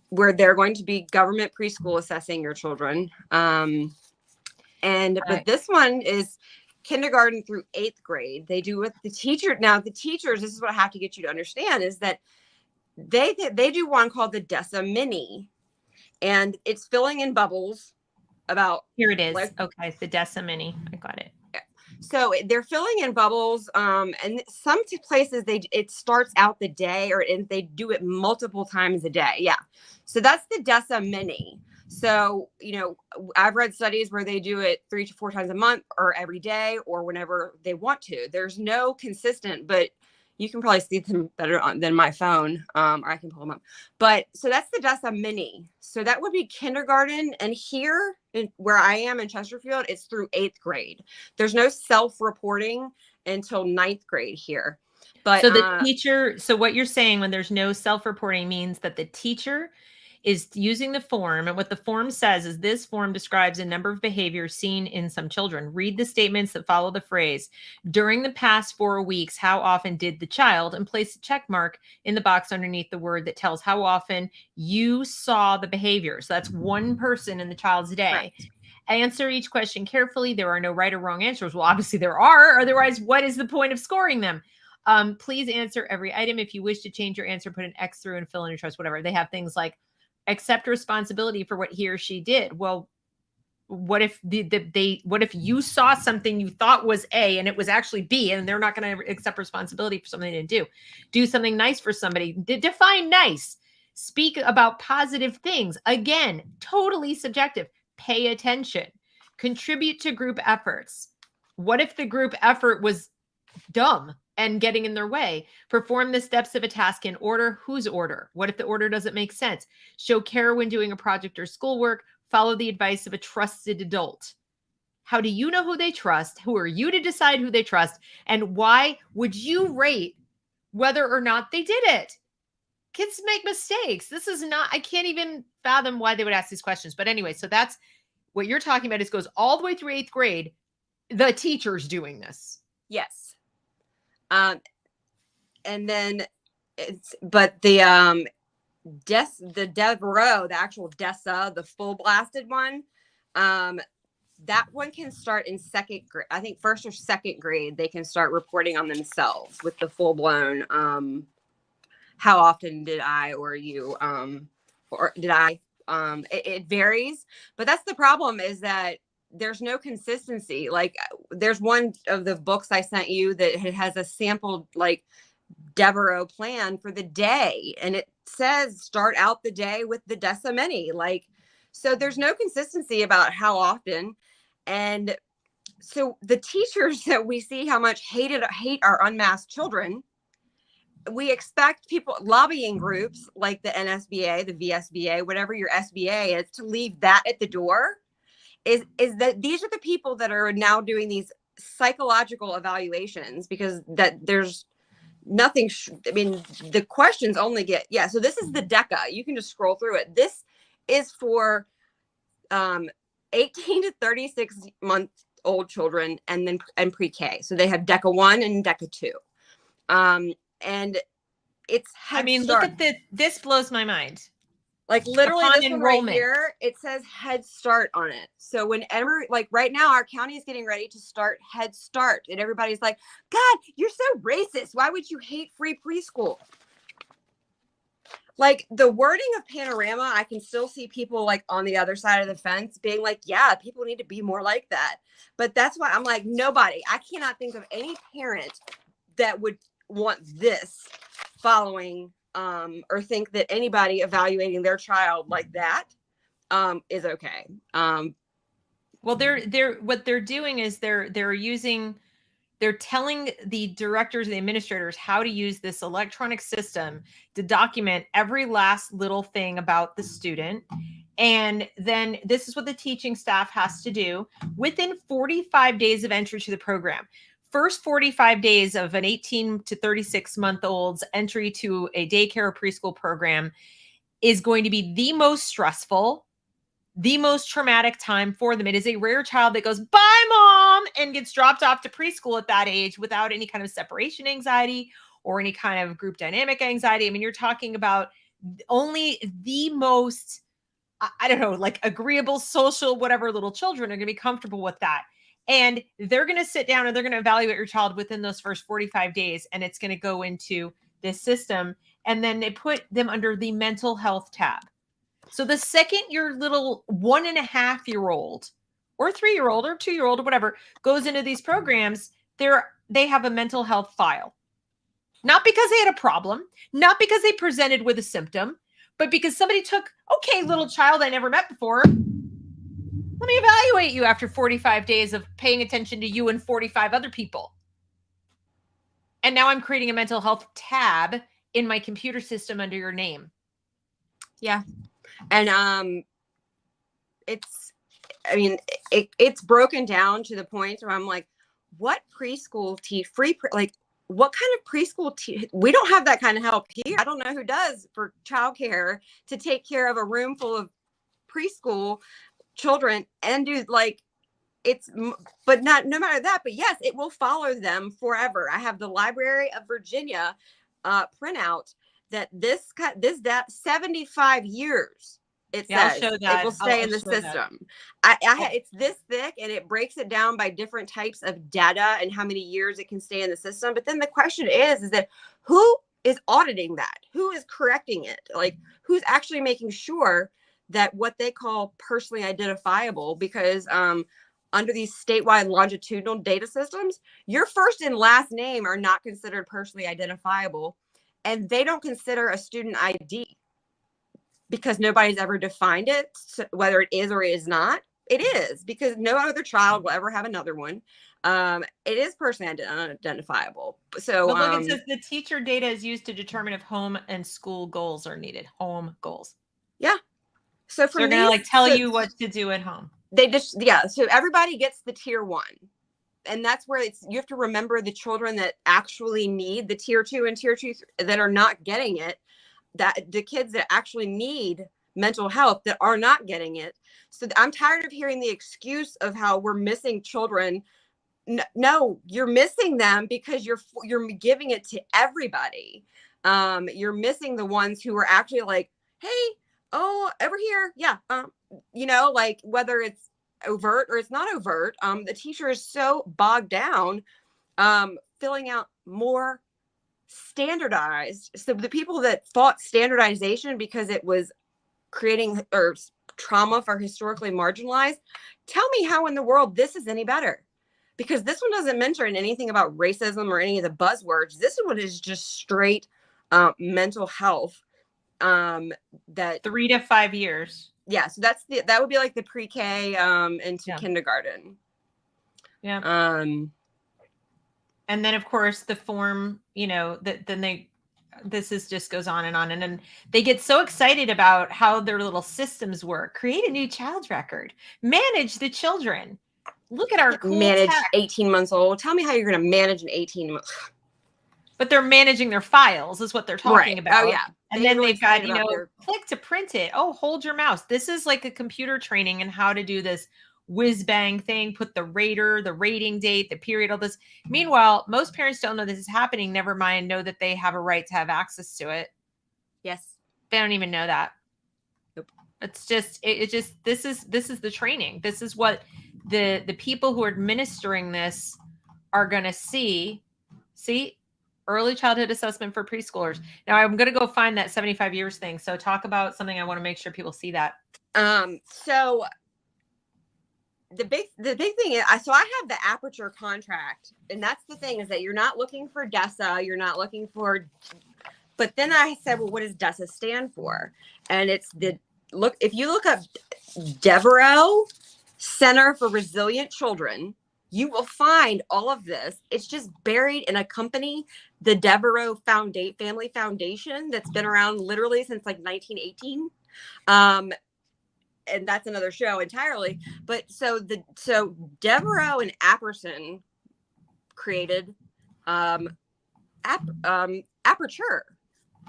where they're going to be government preschool assessing your children. But this one is kindergarten through 8th grade. They do with the teacher. Now the teachers, this is what I have to get you to understand, is that they do one called the DESSA Mini, and it's filling in bubbles about. Here it is. Okay. The DESSA Mini. I got it. So they're filling in bubbles. And some places it starts out the day, and they do it multiple times a day. Yeah. So that's the DESSA Mini. So, I've read studies where they do it 3 to 4 times a month or every day or whenever they want to. There's no consistent, but you can probably see them better than my phone, or I can pull them up. But so that's the DESSA Mini. So that would be kindergarten. And here where I am in Chesterfield, it's through 8th grade. There's no self-reporting until 9th grade here. But so the teacher, so what you're saying when there's no self-reporting means that the teacher is using the form, and what the form says is this form describes a number of behaviors seen in some children. Read the statements that follow the phrase. During the past 4 weeks, how often did the child, and place a check mark in the box underneath the word that tells how often you saw the behavior. So that's one person in the child's day. Right. Answer each question carefully. There are no right or wrong answers. Well, obviously there are. Otherwise, what is the point of scoring them? Please answer every item. If you wish to change your answer, put an X through and fill in your choice, whatever. They have things like accept responsibility for what he or she did. Well, what if what if you saw something you thought was A and it was actually B, and they're not going to accept responsibility for something they didn't do? Do something nice for somebody. Define nice. Speak about positive things. Again, totally subjective. Pay attention. Contribute to group efforts. What if the group effort was dumb and getting in their way? Perform the steps of a task in order. Whose order? What if the order doesn't make sense? Show care when doing a project or schoolwork. Follow the advice of a trusted adult. How do you know who they trust? Who are you to decide who they trust? And why would you rate whether or not they did it? Kids make mistakes. This is not, I can't even fathom why they would ask these questions. But anyway, so that's what you're talking about. Is goes all the way through 8th grade. The teacher's doing this. Yes. And then but the Devereaux, the actual DESSA, the full blasted one, that one can start in 2nd grade. I think 1st or 2nd grade, they can start reporting on themselves with the full blown, how often did I, or you, or did I, it varies, but that's the problem, is that there's no consistency. Like there's one of the books I sent you that has a sample like Devereaux plan for the day, and it says start out the day with the DESSA Mini. Like, so there's no consistency about how often. And so the teachers that we see how much hate our unmasked children, we expect people, lobbying groups like the NSBA, the VSBA, whatever your SBA is, to leave that at the door. Is that these are the people that are now doing these psychological evaluations, because that there's nothing. I mean, the questions only get, so this is the DECA. You can just scroll through it. This is for 18 to 36 month old children, and pre-K. So they have DECA 1 and DECA 2. And it's I Head mean, Start. look at this blows my mind. Like literally Upon this one right enrollment. here, it says Head Start on it. So whenever, like right now, our county is getting ready to start Head Start. And everybody's like, God, you're so racist. Why would you hate free preschool? Like the wording of Panorama, I can still see people like on the other side of the fence being like, yeah, people need to be more like that. But that's why I'm like, nobody, I cannot think of any parent that would want this following or think that anybody evaluating their child like that is okay. Well, they're what they're doing is they're telling the directors and the administrators how to use this electronic system to document every last little thing about the student. And then this is what the teaching staff has to do within 45 days of entry to the program. First 45 days of an 18 to 36-month-old's entry to a daycare or preschool program is going to be the most stressful, the most traumatic time for them. It is a rare child that goes, bye, mom, and gets dropped off to preschool at that age without any kind of separation anxiety or any kind of group dynamic anxiety. I mean, you're talking about only the most, I don't know, like agreeable, social, whatever little children are going to be comfortable with that. And they're going to sit down and they're going to evaluate your child within those first 45 days. And it's going to go into this system. And then they put them under the mental health tab. So the second your little 1.5-year-old or 3-year-old or 2-year-old or whatever goes into these programs, they have a mental health file. Not because they had a problem, not because they presented with a symptom, but because somebody took, okay, little child I never met before, let me evaluate you after 45 days of paying attention to you and 45 other people. And now I'm creating a mental health tab in my computer system under your name. Yeah. And it's broken down to the point where I'm like, what preschool what kind of preschool we don't have that kind of help here. I don't know who does for childcare to take care of a room full of preschool children and do like but not no matter that, but yes, it will follow them forever. I have the Library of Virginia printout that that 75 years it says it will stay in the system. It's this thick and it breaks it down by different types of data and how many years it can stay in the system. But then the question is that who is auditing that? Who is correcting it? Like who's actually making sure that what they call personally identifiable, because under these statewide longitudinal data systems, your first and last name are not considered personally identifiable, and they don't consider a student ID because nobody's ever defined it, whether it is or is not. It is, because no other child will ever have another one. It is personally unidentifiable. So but look, it says the teacher data is used to determine if home and school goals are needed. Home goals. Yeah. So they're going to tell you what to do at home. So everybody gets the tier 1. And that's where you have to remember the children that actually need the tier 2 and tier 2 that are not getting it, that the kids that actually need mental health that are not getting it. So I'm tired of hearing the excuse of how we're missing children. No, you're missing them because you're giving it to everybody. You're missing the ones who are actually like, hey, oh, over here. Yeah. Like whether it's overt or it's not overt, the teacher is so bogged down, filling out more standardized. So the people that fought standardization because it was creating or trauma for historically marginalized, tell me how in the world this is any better. Because this one doesn't mention anything about racism or any of the buzzwords. This one is just straight mental health. That 3 to 5 years. Yeah, so that would be like the pre-K into kindergarten. Yeah. And then of course the form, just goes on, and then they get so excited about how their little systems work. Create a new child record. Manage the children. Look at our cool manage tech. 18 months old. Tell me how you're going to manage an 18 month. But they're managing their files is what they're talking about. Oh, yeah. And then they've got, click to print it. Oh, hold your mouse. This is like a computer training and how to do this whiz bang thing, put the rating date, the period, all this. Meanwhile, most parents don't know this is happening. Never mind know that they have a right to have access to it. Yes. They don't even know that. Nope. It's just, this is the training. This is what the people who are administering this are going to see early childhood assessment for preschoolers. Now I'm going to go find that 75 years thing. So talk about something. I want to make sure people see that. So the big thing is, so I have the Aperture contract, and that's the thing, is that you're not looking for DESSA, you're not looking for, but then I said, well, what does DESSA stand for? And it's if you look up Devereaux Center for Resilient Children, you will find all of this. It's just buried in a company, the Devereaux Family Foundation, that's been around literally since like 1918. And that's another show entirely. But so Devereaux and Apperson created Aperture.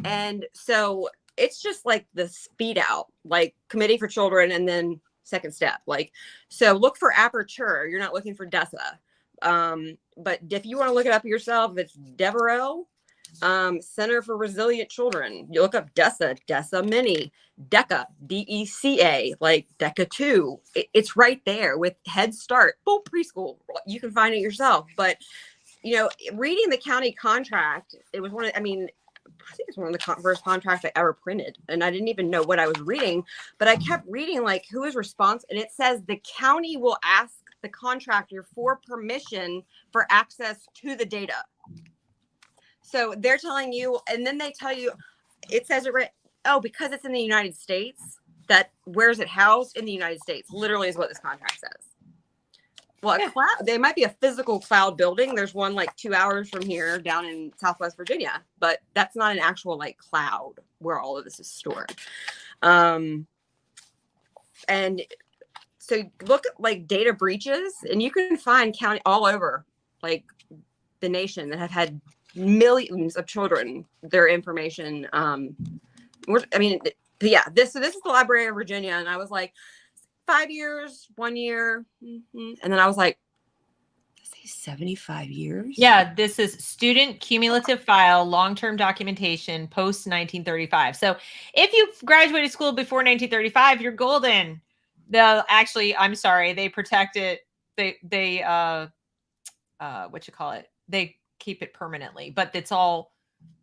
And so it's just like the speed out, like Committee for Children, and then second step. Like, so look for Aperture. You're not looking for DESSA. But if you want to look it up yourself, it's Devereaux Center for Resilient Children. You look up DESSA Mini, DECA, DECA, like DECA 2. It's right there with Head Start, boom, preschool. You can find it yourself. But, you know, reading the county contract, it was I think it's one of the first contracts I ever printed, and I didn't even know what I was reading, but I kept reading like who is responsible, and it says the county will ask the contractor for permission for access to the data. So they're telling you, and then they tell you, it says it right. Oh, because it's in the United States, that where's it housed? In the United States, literally is what this contract says. Well, a cloud, they might be a physical cloud building. There's one like 2 hours from here down in Southwest Virginia, but that's not an actual like cloud where all of this is stored. And so look at like data breaches, and you can find county all over like the nation that have had millions of children, their information. This is the Library of Virginia. And I was like, 5 years, 1 year. And then I was like, did I say 75 years? Yeah, this is student cumulative file, long-term documentation, post 1935. So if you graduated school before 1935, you're golden. I'm sorry, they protect it. They They keep it permanently, but it's all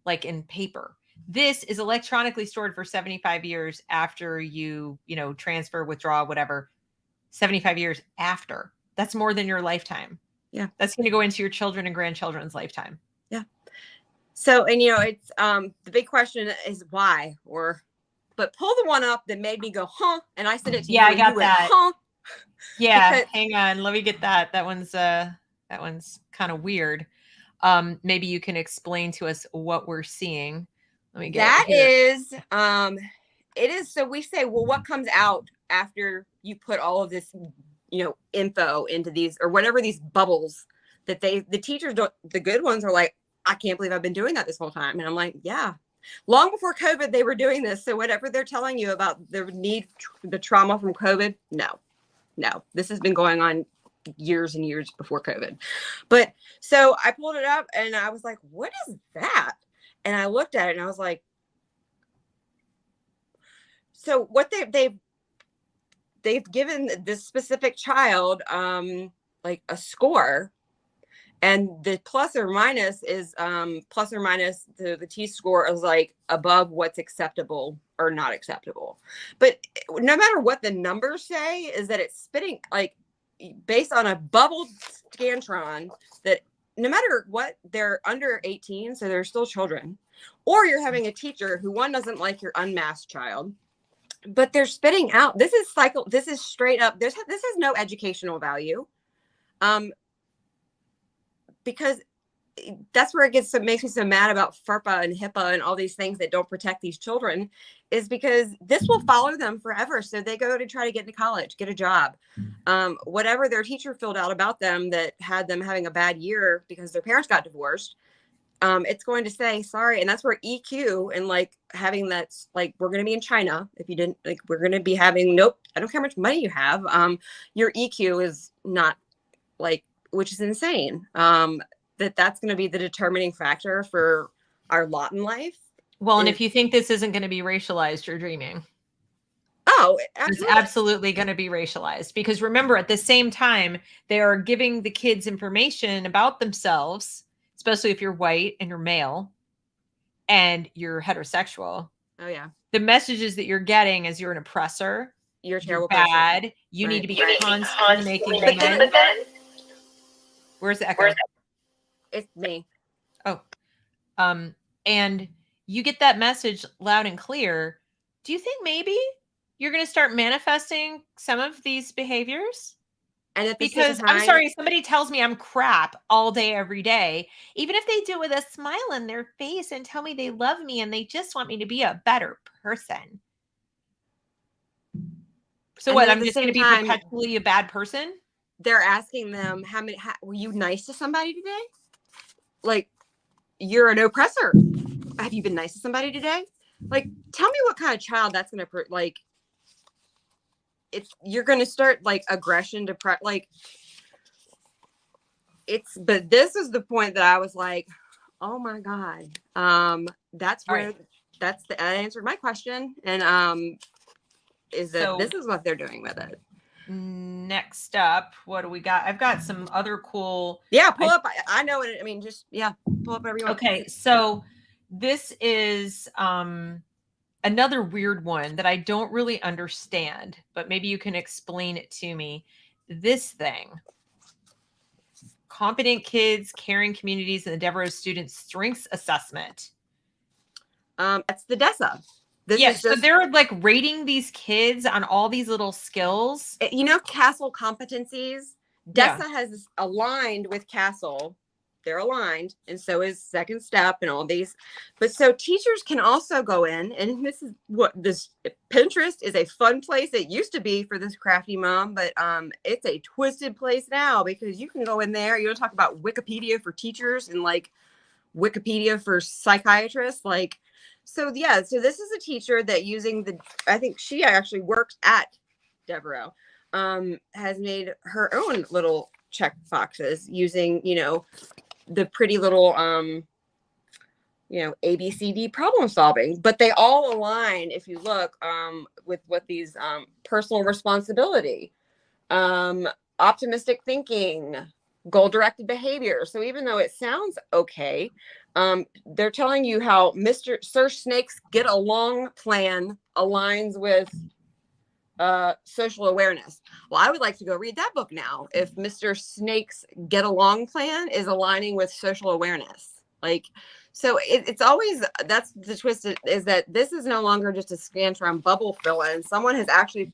like in paper. This is electronically stored for 75 years after you transfer, withdraw, whatever. 75 years after. That's more than your lifetime. Yeah. That's going to go into your children and grandchildren's lifetime. Yeah. So, and it's the big question is why, but pull the one up that made me go, huh? And I sent it to you. Yeah, I got that. Huh? Yeah. Hang on. Let me get that. That one's kind of weird. Maybe you can explain to us what we're seeing. Let me get that is, it is. So we say, well, what comes out after you put all of this, info into these or whatever these bubbles that the teachers don't, the good ones are like, I can't believe I've been doing that this whole time. And I'm like, yeah, long before COVID, they were doing this. So whatever they're telling you about the trauma from COVID, no, this has been going on years and years before COVID. But so I pulled it up and I was like, what is that? And I looked at it and I was like, so what they've given this specific child like a score, and the plus or minus is the T-score is like above what's acceptable or not acceptable. But no matter what the numbers say, is that it's spitting like based on a bubbled Scantron that no matter what, they're under 18, so they're still children. Or you're having a teacher who doesn't like your unmasked child, but they're spitting out. This is straight up. This has no educational value, because that's where it makes me so mad about FERPA and HIPAA and all these things that don't protect these children, is because this will follow them forever. So they go to try to get into college, get a job, whatever their teacher filled out about them that had them having a bad year because their parents got divorced. It's going to say sorry. And that's where EQ and like having that, like, we're going to be in China. If you didn't, like, we're going to be having, nope, I don't care how much money you have. Your EQ is not like, which is insane. That's going to be the determining factor for our lot in life. Well, and if you think this isn't going to be racialized, you're dreaming. Oh, It's absolutely. absolutely going to be racialized, because remember, at the same time, they are giving the kids information about themselves, especially if you're white and you're male and you're heterosexual. Oh yeah. The messages that you're getting is you're an oppressor. You're a terrible bad. person. You Right. need to be constantly making amends. Where's the echo? It's me. Oh, and you get that message loud and clear. Do you think maybe you're going to start manifesting some of these behaviors? And at the Because same time, I'm sorry, somebody tells me I'm crap all day, every day, even if they do it with a smile on their face and tell me they love me and they just want me to be a better person. So and what? then at I'm the just going to same be time, perpetually a bad person? they're asking them, were you nice to somebody today? Like, you're an oppressor. Have you been nice to somebody today? Like, tell me what kind of child that's going to, like, you're going to start, like, aggression, like, but this is the point that I was like, oh my God. That's where, that answered my question. And, is that this is what they're doing with it. Next up, what do we got? I've got some other cool. Yeah, pull up. I know it. I mean, just, yeah, pull up whatever you want. Okay, so this is another weird one that I don't really understand, but maybe you can explain it to me. This thing. Competent Kids, Caring Communities, and the Devereaux Student Strengths Assessment. That's the DESSA. So they're like rating these kids on all these little skills. You know, Castle competencies. DESSA has aligned with Castle. They're aligned, and so is Second Step and all these. But so teachers can also go in, and this is what this Pinterest is a fun place. It used to be for this crafty mom, but it's a twisted place now, because you can go in there. You want to talk about Wikipedia for teachers and like Wikipedia for psychiatrists, like. So yeah, so this is a teacher that I think she actually works at Devereaux, has made her own little check boxes using, the pretty little, ABCD problem solving, but they all align, if you look, with what these personal responsibility, optimistic thinking, goal-directed behavior. So even though it sounds okay, they're telling you how Sir Snake's Get Along plan aligns with social awareness. Well, I would like to go read that book now. If Mr. Snake's Get Along plan is aligning with social awareness, like, so it's always, that's the twist, is that this is no longer just a Scantron bubble filler, and someone has actually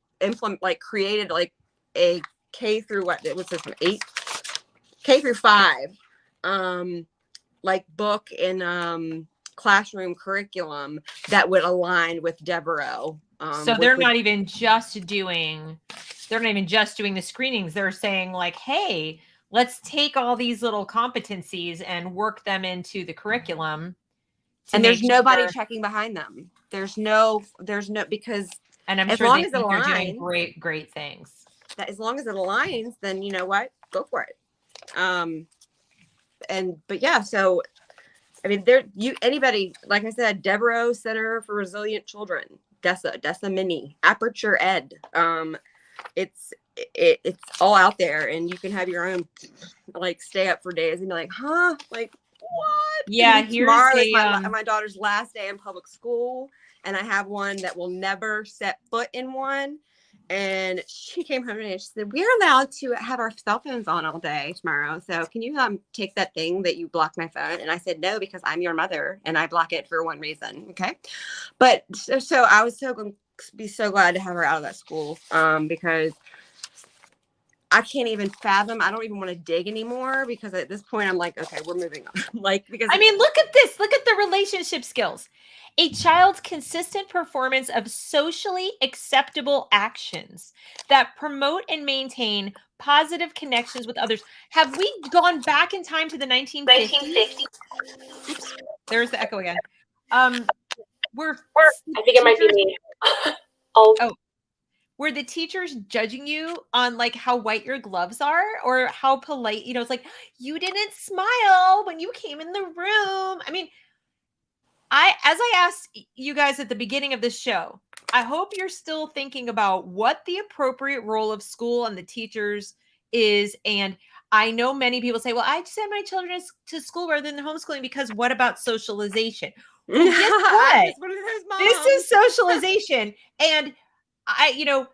created like a K through K through 5, like book and classroom curriculum that would align with Devereaux. So they're not even just doing the screenings. They're saying like, hey, let's take all these little competencies and work them into the curriculum. And there's nobody checking behind them. There's no, because, and I'm sure they think they're doing great things. That as long as it aligns, then you know what, go for it. But yeah, so I mean, anybody, like I said, Devereaux Center for Resilient Children, DESSA Mini, Aperture Ed. It's all out there, and you can have your own, like, stay up for days and be like, huh, like, what? Yeah, tomorrow is my daughter's last day in public school, and I have one that will never set foot in one. And she came home to me and she said, we're allowed to have our cell phones on all day tomorrow. So can you take that thing that you blocked my phone? And I said, no, because I'm your mother and I block it for one reason. Okay. But so I was so glad to have her out of that school, because I can't even fathom. I don't even want to dig anymore, because at this point I'm like, okay, we're moving on. Because I mean, look at this. Look at the relationship skills. A child's consistent performance of socially acceptable actions that promote and maintain positive connections with others. Have we gone back in time to the 1950s? Oops, there's the echo again. I think it might be me. were the teachers judging you on like how white your gloves are or how polite, it's like, you didn't smile when you came in the room. I mean, as I asked you guys at the beginning of this show, I hope you're still thinking about what the appropriate role of school and the teachers is. And I know many people say, well, I send my children to school rather than homeschooling because what about socialization? Well, guess what? This is socialization. And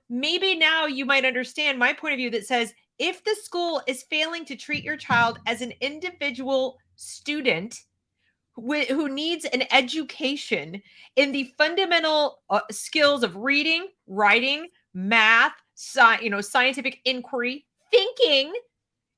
maybe now you might understand my point of view that says if the school is failing to treat your child as an individual student who needs an education in the fundamental skills of reading, writing, math, scientific inquiry, thinking,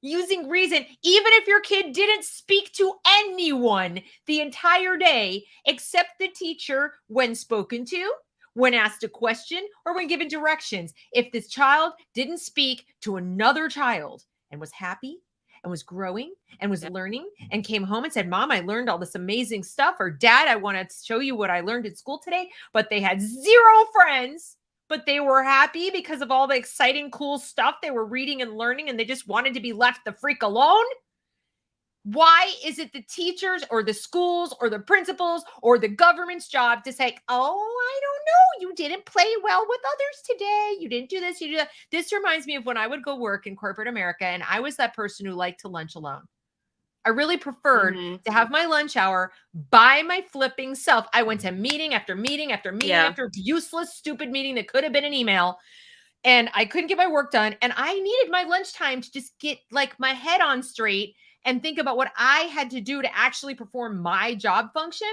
using reason, even if your kid didn't speak to anyone the entire day except the teacher when spoken to, when asked a question, or when given directions. If this child didn't speak to another child and was happy and was growing and was learning and came home and said, Mom, I learned all this amazing stuff, or Dad, I want to show you what I learned at school today, but they had 0 friends, but they were happy because of all the exciting, cool stuff they were reading and learning, and they just wanted to be left the freak alone. Why is it the teachers or the schools or the principals or the government's job to say, oh, I don't know, you didn't play well with others today. You didn't do this, you do that. This reminds me of when I would go work in corporate America and I was that person who liked to lunch alone. I really preferred to have my lunch hour by my flipping self. I went to meeting after meeting after meeting after useless, stupid meeting that could have been an email. And I couldn't get my work done. And I needed my lunchtime to just get like my head on straight and think about what I had to do to actually perform my job function.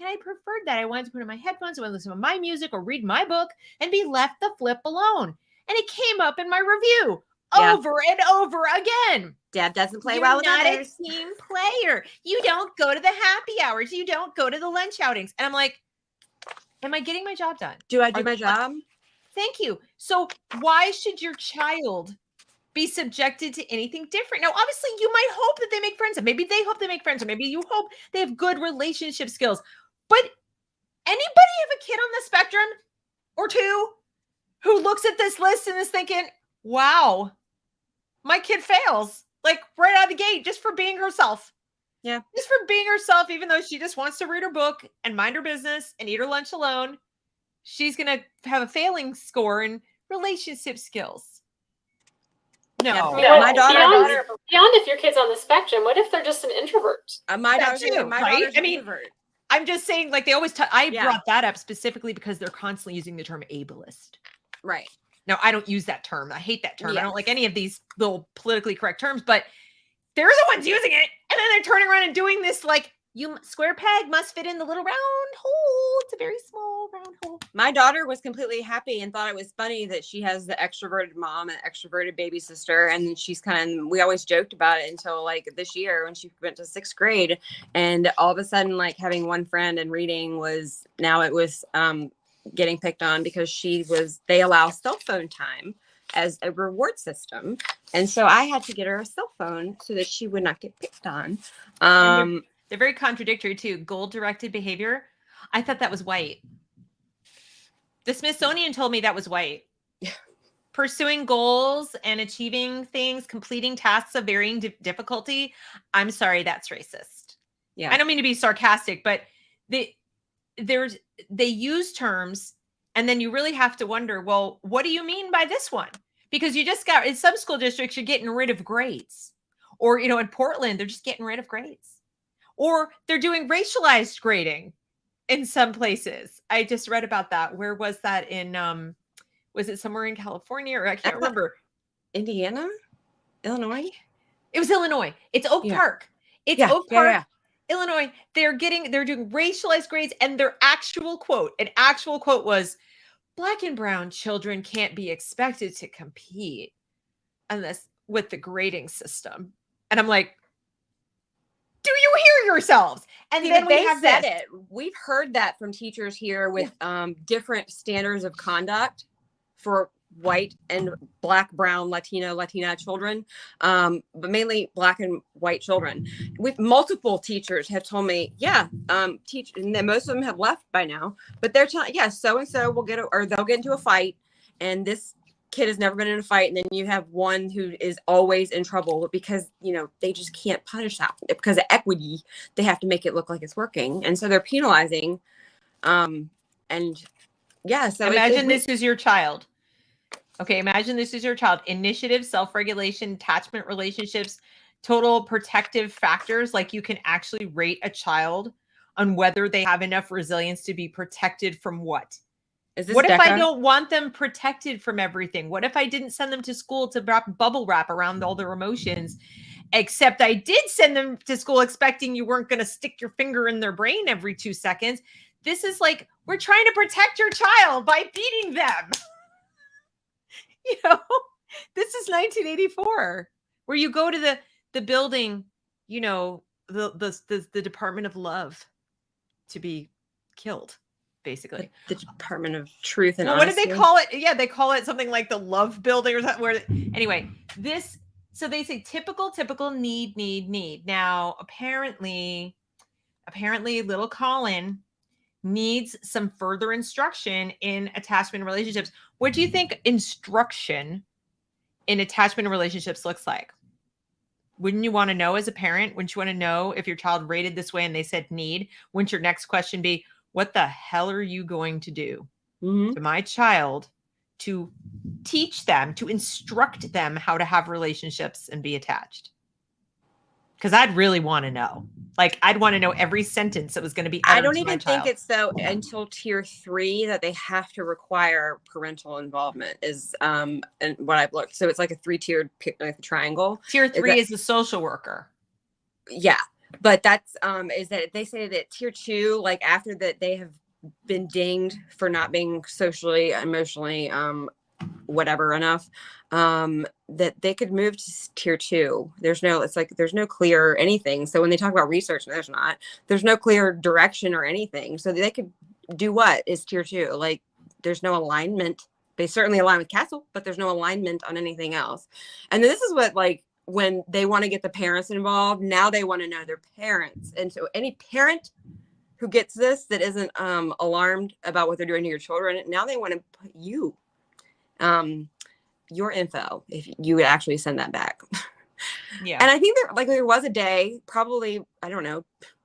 And I preferred that. I wanted to put in my headphones, I wanted to listen to my music or read my book and be left the flip alone. And it came up in my review over and over again. Dad doesn't play well with others. You're not a team player. You don't go to the happy hours. You don't go to the lunch outings. And I'm like, am I getting my job done? Do I do my job? Thank you. So why should your child be subjected to anything different? Now, obviously, you might hope that they make friends, and maybe they hope they make friends, or maybe you hope they have good relationship skills. But anybody have a kid on the spectrum or two who looks at this list and is thinking, wow, my kid fails, like right out of the gate, just for being herself. Yeah. Just for being herself, even though she just wants to read her book and mind her business and eat her lunch alone, she's going to have a failing score in relationship skills. No. Yeah, my daughter beyond if your kid's on the spectrum, what if they're just an introvert? My daughter's an introvert. I'm just saying, like, they always I brought that up specifically because they're constantly using the term ableist. Right. Now, I don't use that term. I hate that term. I don't like any of these little politically correct terms, but they're the ones using it. And then they're turning around and doing this, like, square peg must fit in the little round hole. It's a very small round hole. My daughter was completely happy and thought it was funny that she has the extroverted mom and extroverted baby sister. And she's we always joked about it until like this year when she went to 6th grade. And all of a sudden, like having one friend and reading was getting picked on because they allow cell phone time as a reward system. And so I had to get her a cell phone so that she would not get picked on. They're very contradictory too. Goal-directed behavior. I thought that was white. The Smithsonian told me that was white. Pursuing goals and achieving things, completing tasks of varying difficulty. I'm sorry, that's racist. Yeah. I don't mean to be sarcastic, but they use terms and then you really have to wonder, well, what do you mean by this one? Because you just in some school districts, you're getting rid of grades. Or, in Portland, they're just getting rid of grades. Or they're doing racialized grading in some places. I just read about that. Where was that in, was it somewhere in California or I can't remember. Indiana? Illinois? It was Illinois. It's Oak Park. It's Oak Park, Illinois. They're doing racialized grades and an actual quote was, Black and brown children can't be expected to compete with the grading system. And I'm like, do you hear yourselves? And then we have said it. We've heard that from teachers here with different standards of conduct for white and Black, brown, Latina children, but mainly Black and white children. With multiple teachers have told me, and then most of them have left by now, but they're telling, so-and-so will they'll get into a fight and this kid has never been in a fight, and then you have one who is always in trouble because, you know, they just can't punish that because of equity. They have to make it look like it's working, and so they're penalizing. And yeah, so imagine this is your child. Okay, imagine this is your child. Initiative, self-regulation, attachment relationships, total protective factors. Like, you can actually rate a child on whether they have enough resilience to be protected from what. What if I don't want them protected from everything? What if I didn't send them to school to bubble wrap around all their emotions, except I did send them to school expecting you weren't going to stick your finger in their brain every 2 seconds? This is like, we're trying to protect your child by beating them. You know, this is 1984, where you go to the building, you know, the Department of Love to be killed, basically. The Department of Truth and Honesty. What do they call it? Yeah, they call it something like the Love Building or something. Where anyway, so they say typical need. Now, apparently, little Colin needs some further instruction in attachment relationships. What do you think instruction in attachment relationships looks like? Wouldn't you want to know as a parent? Wouldn't you want to know if your child rated this way and they said need? Wouldn't your next question be, what the hell are you going to do to my child to teach them, to instruct them how to have relationships and be attached? Because I'd really want to know. Like, I'd want to know every sentence that was going to be uttered. I don't even think it's so until tier 3 that they have to require parental involvement is and what I've looked. So it's like a 3-tiered like a triangle. Tier 3 is the social worker. Yeah. But that's is that they say that tier 2, like after that they have been dinged for not being socially, emotionally, whatever enough, that they could move to tier 2. There's no clear anything. So when they talk about research, there's no clear direction or anything. So they could do what is tier 2. Like, there's no alignment. They certainly align with Castle, but there's no alignment on anything else. And this is what, like, when they want to get the parents involved, now they want to know their parents. And so any parent who gets this that isn't alarmed about what they're doing to your children, now they want to put you your info, if you would actually send that back. Yeah. And I think there was a day, probably, I don't know,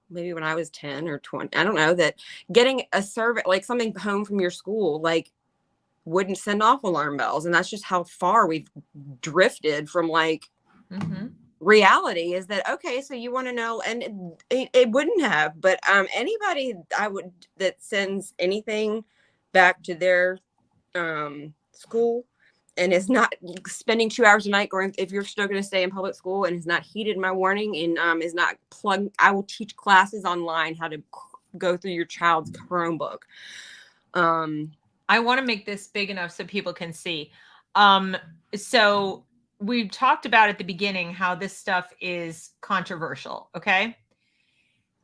maybe when I was 10 or 20, I don't know, that getting a survey, like something home from your school, like, wouldn't send off alarm bells. And that's just how far we've drifted from, like, reality is that, okay, so you want to know, and it wouldn't have, but anybody that sends anything back to their school and is not spending 2 hours a night going, if you're still going to stay in public school and has not heeded my warning and is not plugged, I will teach classes online how to go through your child's Chromebook. I want to make this big enough so people can see. So we talked about at the beginning how this stuff is controversial. Okay.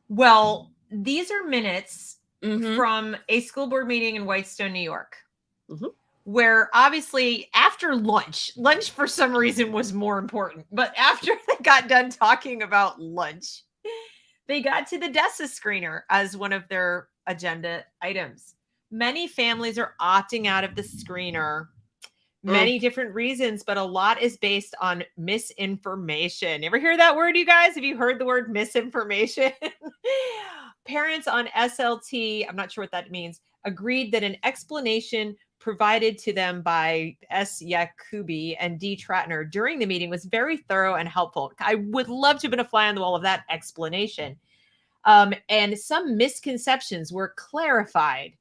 Well, these are minutes from a school board meeting in Whitestone, New York, where obviously after lunch for some reason was more important, but after they got done talking about lunch, they got to the DESSA screener as one of their agenda items. Many families are opting out of the screener. Many different reasons, but a lot is based on misinformation. You ever hear that word, you guys? Have you heard the word misinformation? Parents on SLT, I'm not sure what that means, agreed that an explanation provided to them by S. Yakubi and D. Tratner during the meeting was very thorough and helpful. I would love to have been a fly on the wall of that explanation. And some misconceptions were clarified.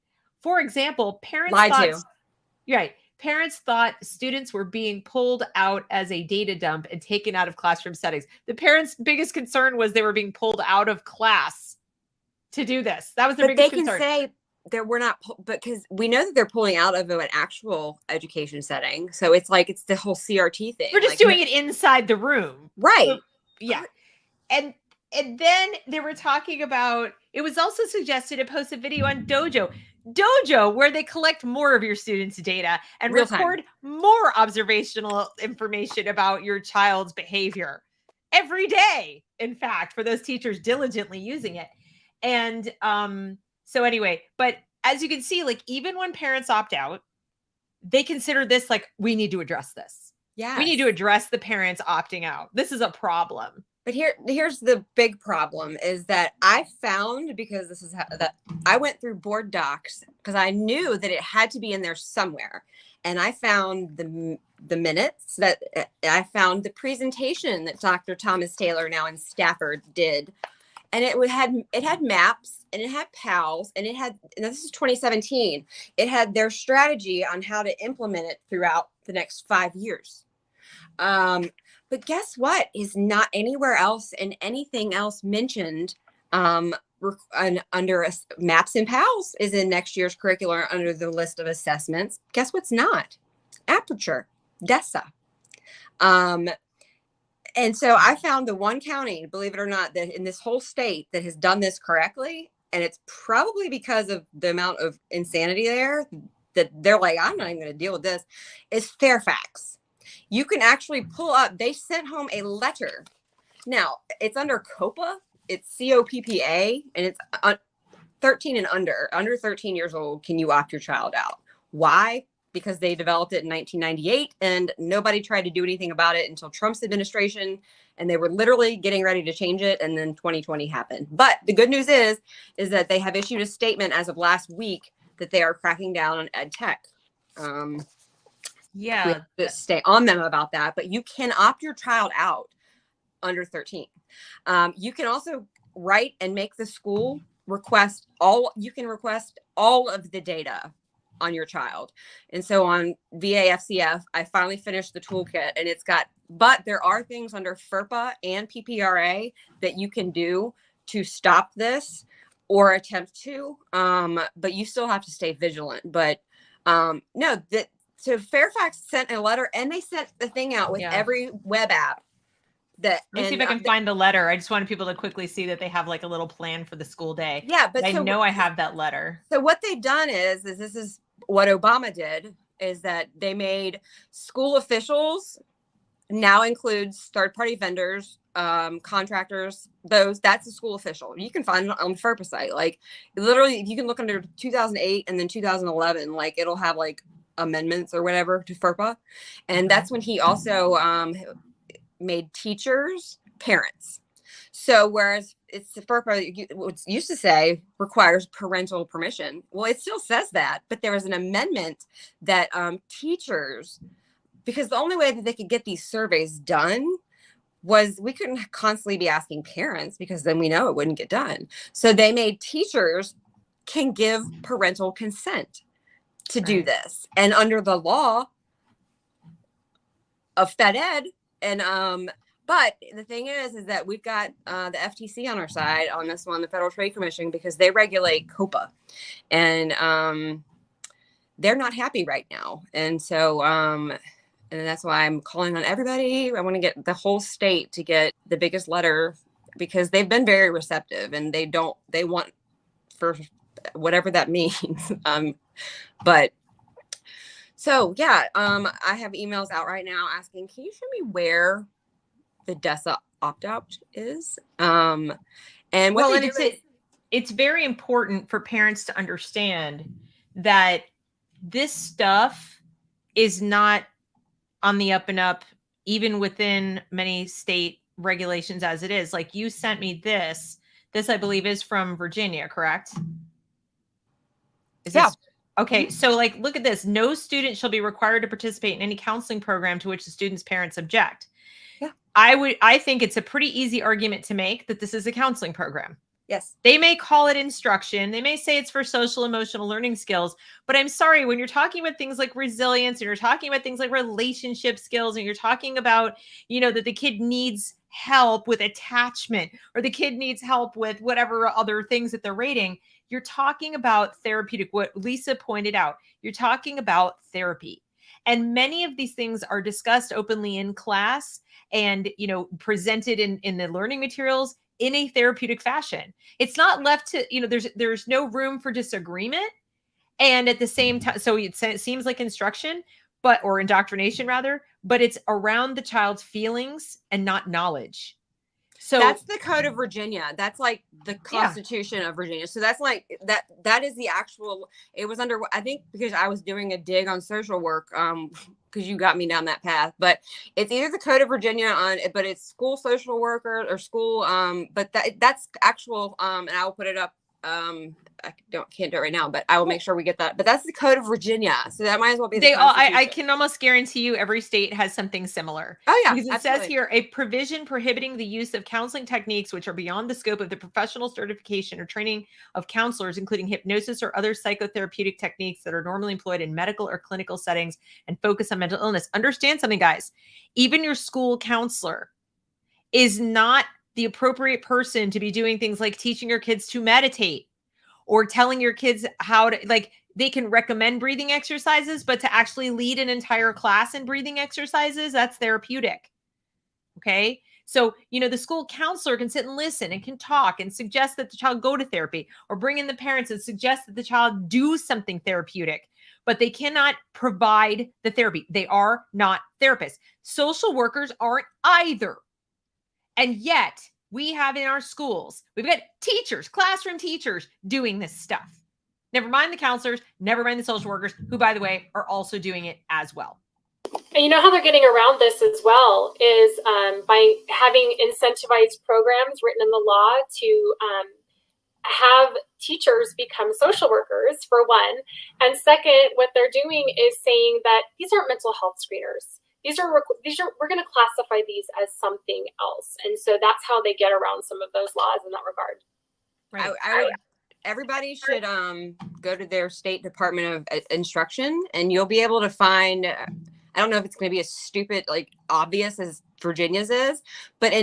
For example, parents thought students were being pulled out as a data dump and taken out of classroom settings. The parents' biggest concern was they were being pulled out of class to do this. That was their biggest concern. But they can say that we're not, because we know that they're pulling out of an actual education setting. So it's like, it's the whole CRT thing. We're just doing it inside the room. Right. So, yeah. And then they were talking about, it was also suggested to post a video on Dojo, where they collect more of your students' data and record more observational information about your child's behavior every day. In fact, for those teachers diligently using it. And so anyway, but as you can see, like, even when parents opt out, they consider this like, we need to address this. Yeah. We need to address the parents opting out. This is a problem. But here's the big problem is that I found, because this is how that I went through board docs because I knew that it had to be in there somewhere. And I found the minutes that I found the presentation that Dr. Thomas Taylor now in Stafford did. And it had maps and it had PALs and this is 2017. It had their strategy on how to implement it throughout the next 5 years. But guess what is not anywhere else and anything else mentioned under maps and PALs is in next year's curriculum under the list of assessments. Guess what's not? Aperture, DESSA. And so I found the one county, believe it or not, that in this whole state that has done this correctly. And it's probably because of the amount of insanity there that they're like, I'm not even going to deal with this, is Fairfax. You can actually pull up, they sent home a letter. Now, it's under COPA, it's COPPA, and it's 13 and under 13 years old, can you opt your child out? Why? Because they developed it in 1998 and nobody tried to do anything about it until Trump's administration, and they were literally getting ready to change it, and then 2020 happened. But the good news is that they have issued a statement as of last week that they are cracking down on ed tech. Yeah. We have to stay on them about that, but you can opt your child out under 13. You can also write and make the school request all of the data on your child. And so on VAFCF, I finally finished the toolkit and but there are things under FERPA and PPRA that you can do to stop this or attempt to, but you still have to stay vigilant. But so Fairfax sent a letter and they sent the thing out with every web app. Let me see if I can find the letter. I just wanted people to quickly see that they have like a little plan for the school day. Yeah, but I know I have that letter. So what they've done is this is what Obama did, is that they made school officials now includes third-party vendors, contractors, that's a school official. You can find it on the FERPA site. Like literally, you can look under 2008 and then 2011, like it'll have like amendments or whatever to FERPA. And that's when he also made teachers parents. So whereas it's the FERPA, what used to say requires parental permission. Well, it still says that, but there was an amendment that teachers, because the only way that they could get these surveys done was we couldn't constantly be asking parents because then we know it wouldn't get done. So they made teachers can give parental consent to do this. And under the law of Fed Ed, and but the thing is that we've got the FTC on our side on this one, the Federal Trade Commission, because they regulate COPA, and they're not happy right now. And so, and that's why I'm calling on everybody. I want to get the whole state to get the biggest letter, because they've been very receptive and they want for whatever that means. But so, yeah, I have emails out right now asking, can you show me where the DESSA opt-out is? And what it's very important for parents to understand that this stuff is not on the up and up, even within many state regulations as it is. Like you sent me this I believe is from Virginia, correct? Yeah. Okay, so like, look at this. No student shall be required to participate in any counseling program to which the student's parents object. Yeah. I think it's a pretty easy argument to make that this is a counseling program. Yes. They may call it instruction. They may say it's for social emotional learning skills, but I'm sorry, when you're talking about things like resilience and you're talking about things like relationship skills and you're talking about, that the kid needs help with attachment or the kid needs help with whatever other things that they're rating, you're talking about therapeutic, what Lisa pointed out, you're talking about therapy. And many of these things are discussed openly in class and, presented in the learning materials in a therapeutic fashion. It's not left to, there's no room for disagreement. And at the same time, so it seems like instruction, or indoctrination rather, but it's around the child's feelings and not knowledge. So that's the Code of Virginia. That's like the Constitution of Virginia. So that's like that is the actual, it was under, I think, because I was doing a dig on social work, because you got me down that path, but it's either the Code of Virginia but it's school social worker or school, but that's actual, and I will put it up. I can't do it right now, but I will make sure we get that. But that's the Code of Virginia, so that might as well be. I can almost guarantee you every state has something similar. Oh yeah, because it says here a provision prohibiting the use of counseling techniques which are beyond the scope of the professional certification or training of counselors, including hypnosis or other psychotherapeutic techniques that are normally employed in medical or clinical settings and focus on mental illness. Understand something, guys. Even your school counselor is not the appropriate person to be doing things like teaching your kids to meditate or telling your kids how to, like, they can recommend breathing exercises, but to actually lead an entire class in breathing exercises, that's therapeutic. Okay. So, the school counselor can sit and listen and can talk and suggest that the child go to therapy, or bring in the parents and suggest that the child do something therapeutic, but they cannot provide the therapy. They are not therapists. Social workers aren't either. And yet we have in our schools, we've got teachers, classroom teachers doing this stuff. Never mind the counselors, never mind the social workers, who, by the way, are also doing it as well. And you know how they're getting around this as well is by having incentivized programs written in the law to have teachers become social workers, for one. And second, what they're doing is saying that these aren't mental health screeners. We're going to classify these as something else. And so that's how they get around some of those laws in that regard. Right. Everybody should go to their state Department of Instruction, and you'll be able to find, I don't know if it's going to be as stupid, like obvious as Virginia's is, but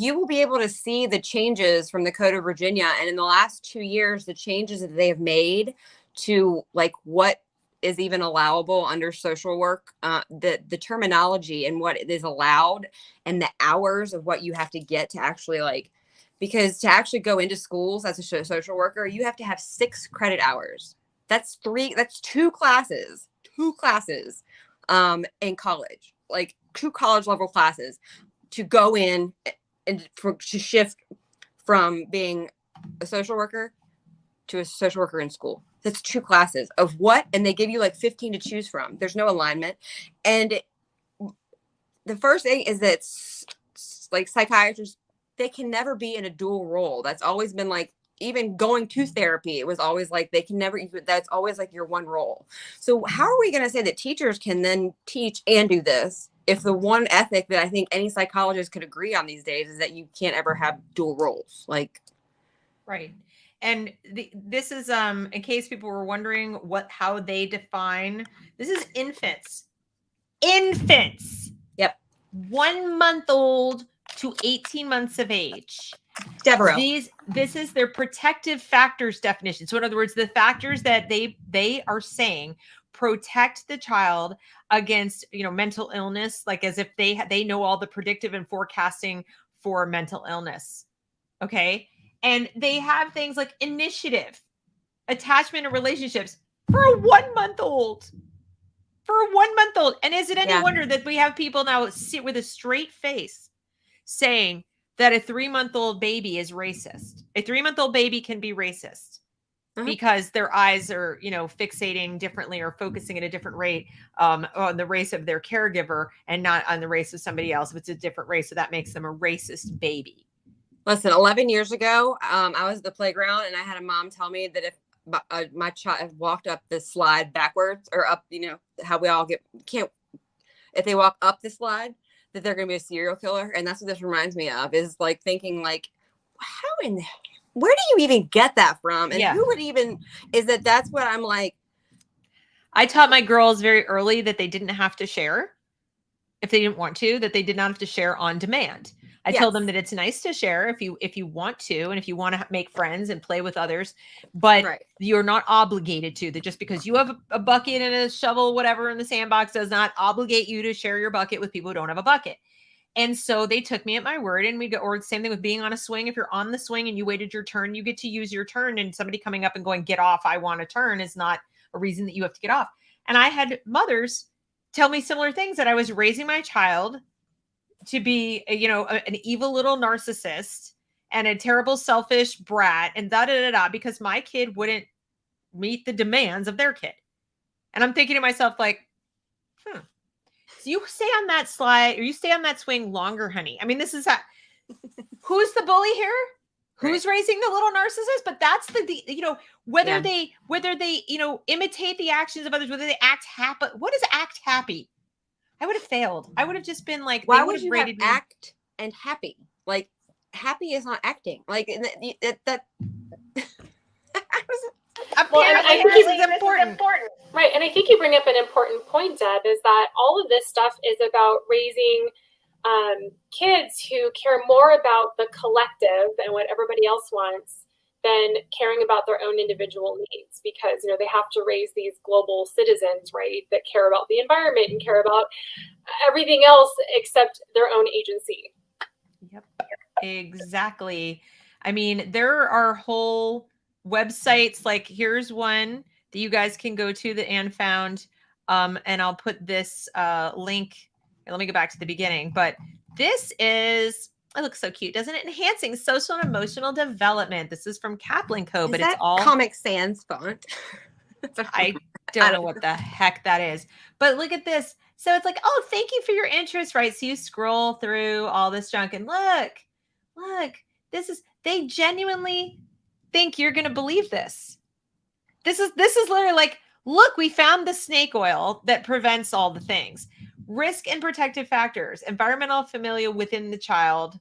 you will be able to see the changes from the Code of Virginia. And in the last 2 years, the changes that they have made to like what is even allowable under social work, the terminology and what is allowed and the hours of what you have to get to actually because to actually go into schools as a social worker, you have to have 6 credit hours. That's 2 classes in college, like 2 college level classes to go in and to shift from being a social worker to a social worker in school. That's 2 classes of what? And they give you like 15 to choose from. There's no alignment. And the first thing is that like psychiatrists, they can never be in a dual role. That's always been like, even going to therapy, it was always like they can never, that's always like your one role. So how are we going to say that teachers can then teach and do this if the one ethic that I think any psychologist could agree on these days is that you can't ever have dual roles? Like, right. And this is, in case people were wondering how they define, this is infants. Yep. 1 month old to 18 months of age. Devereaux. This is their protective factors definition. So in other words, the factors that they are saying protect the child against, mental illness, like as if they know all the predictive and forecasting for mental illness. Okay. And they have things like initiative, attachment, and relationships for a 1 month old. And is it any wonder that we have people now sit with a straight face saying that a 3-month-old baby is racist? A 3-month-old baby can be racist because their eyes are, fixating differently or focusing at a different rate on the race of their caregiver and not on the race of somebody else. If it's a different race, so that makes them a racist baby. Listen, 11 years ago, I was at the playground and I had a mom tell me that if my child walked up the slide backwards or up, how we all if they walk up the slide, that they're going to be a serial killer. And that's what this reminds me of, is like thinking like, where do you even get that from? And who would even, that's what I'm like. I taught my girls very early that they didn't have to share if they didn't want to, that they did not have to share on demand. I tell them that it's nice to share if you want to, and if you want to make friends and play with others, but you're not obligated to. That just because you have a bucket and a shovel, whatever, in the sandbox does not obligate you to share your bucket with people who don't have a bucket. And so they took me at my word, and we go, or same thing with being on a swing. If you're on the swing and you waited your turn, you get to use your turn, and somebody coming up and going, get off, I want a turn, is not a reason that you have to get off. And I had mothers tell me similar things, that I was raising my child to be, an evil little narcissist and a terrible selfish brat and because my kid wouldn't meet the demands of their kid. And I'm thinking to myself, like, so you stay on that slide or you stay on that swing longer, honey. I mean, this is who's the bully here? Who's raising the little narcissist? But that's whether they, imitate the actions of others, whether they act happy. What is act happy? I would have failed. I would have just been like, why would you have act and happy? Like, happy is not acting. Like that. Apparently, this is important. Right. And I think you bring up an important point, Deb, is that all of this stuff is about raising kids who care more about the collective and what everybody else wants than caring about their own individual needs, because they have to raise these global citizens, right, that care about the environment and care about everything else except their own agency. Yep, exactly. I mean, there are whole websites, like here's one that you guys can go to that Anne found, and I'll put this link. Let me go back to the beginning, but this is, it looks so cute, doesn't it? Enhancing social and emotional development. This is from Kaplan Co, but it's all Comic Sans font. I don't know what the heck that is, but look at this. So it's like, oh, thank you for your interest, right? So you scroll through all this junk and look, they genuinely think you're going to believe this. This is literally like, look, we found the snake oil that prevents all the things. Risk and protective factors, environmental, familial within the child,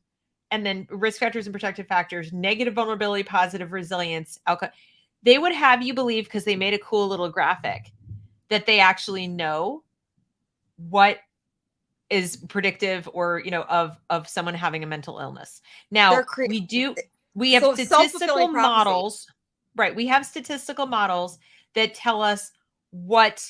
and then risk factors and protective factors, negative vulnerability, positive resilience, outcome. They would have you believe, because they made a cool little graphic, that they actually know what is predictive or, of someone having a mental illness. Now, we have statistical models, right? We have statistical models that tell us what,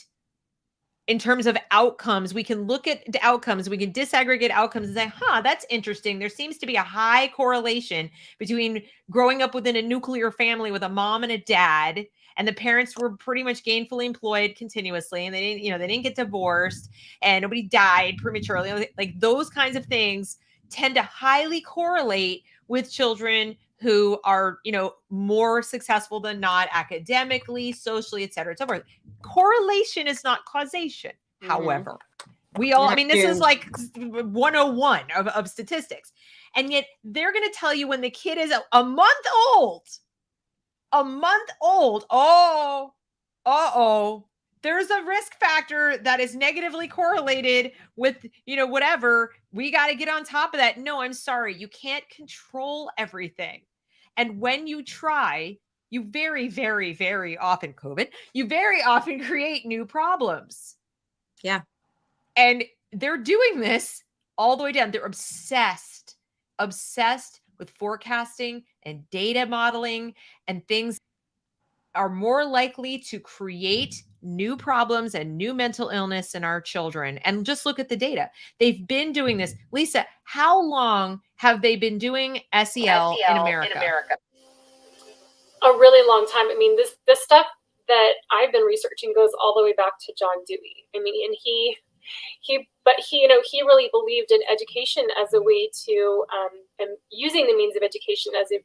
in terms of outcomes, we can look at the outcomes, we can disaggregate outcomes and say, that's interesting. There seems to be a high correlation between growing up within a nuclear family with a mom and a dad, and the parents were pretty much gainfully employed continuously, and they didn't get divorced, and nobody died prematurely. Like those kinds of things tend to highly correlate with children who are, more successful than not academically, socially, et cetera, et cetera. Correlation is not causation. Mm-hmm. However, we all, this is like 101 of statistics. And yet they're going to tell you when the kid is a month old, there's a risk factor that is negatively correlated with, whatever. We got to get on top of that. No, I'm sorry. You can't control everything. And when you try, you very, very, very often, you very often create new problems. Yeah. And they're doing this all the way down. They're obsessed with forecasting and data modeling, and things are more likely to create new problems and new mental illness in our children. And just look at the data. They've been doing this. Lisa, how long have they been doing SEL in America? A really long time. This stuff that I've been researching goes all the way back to John Dewey. And he really believed in education as a way to, and using the means of education as a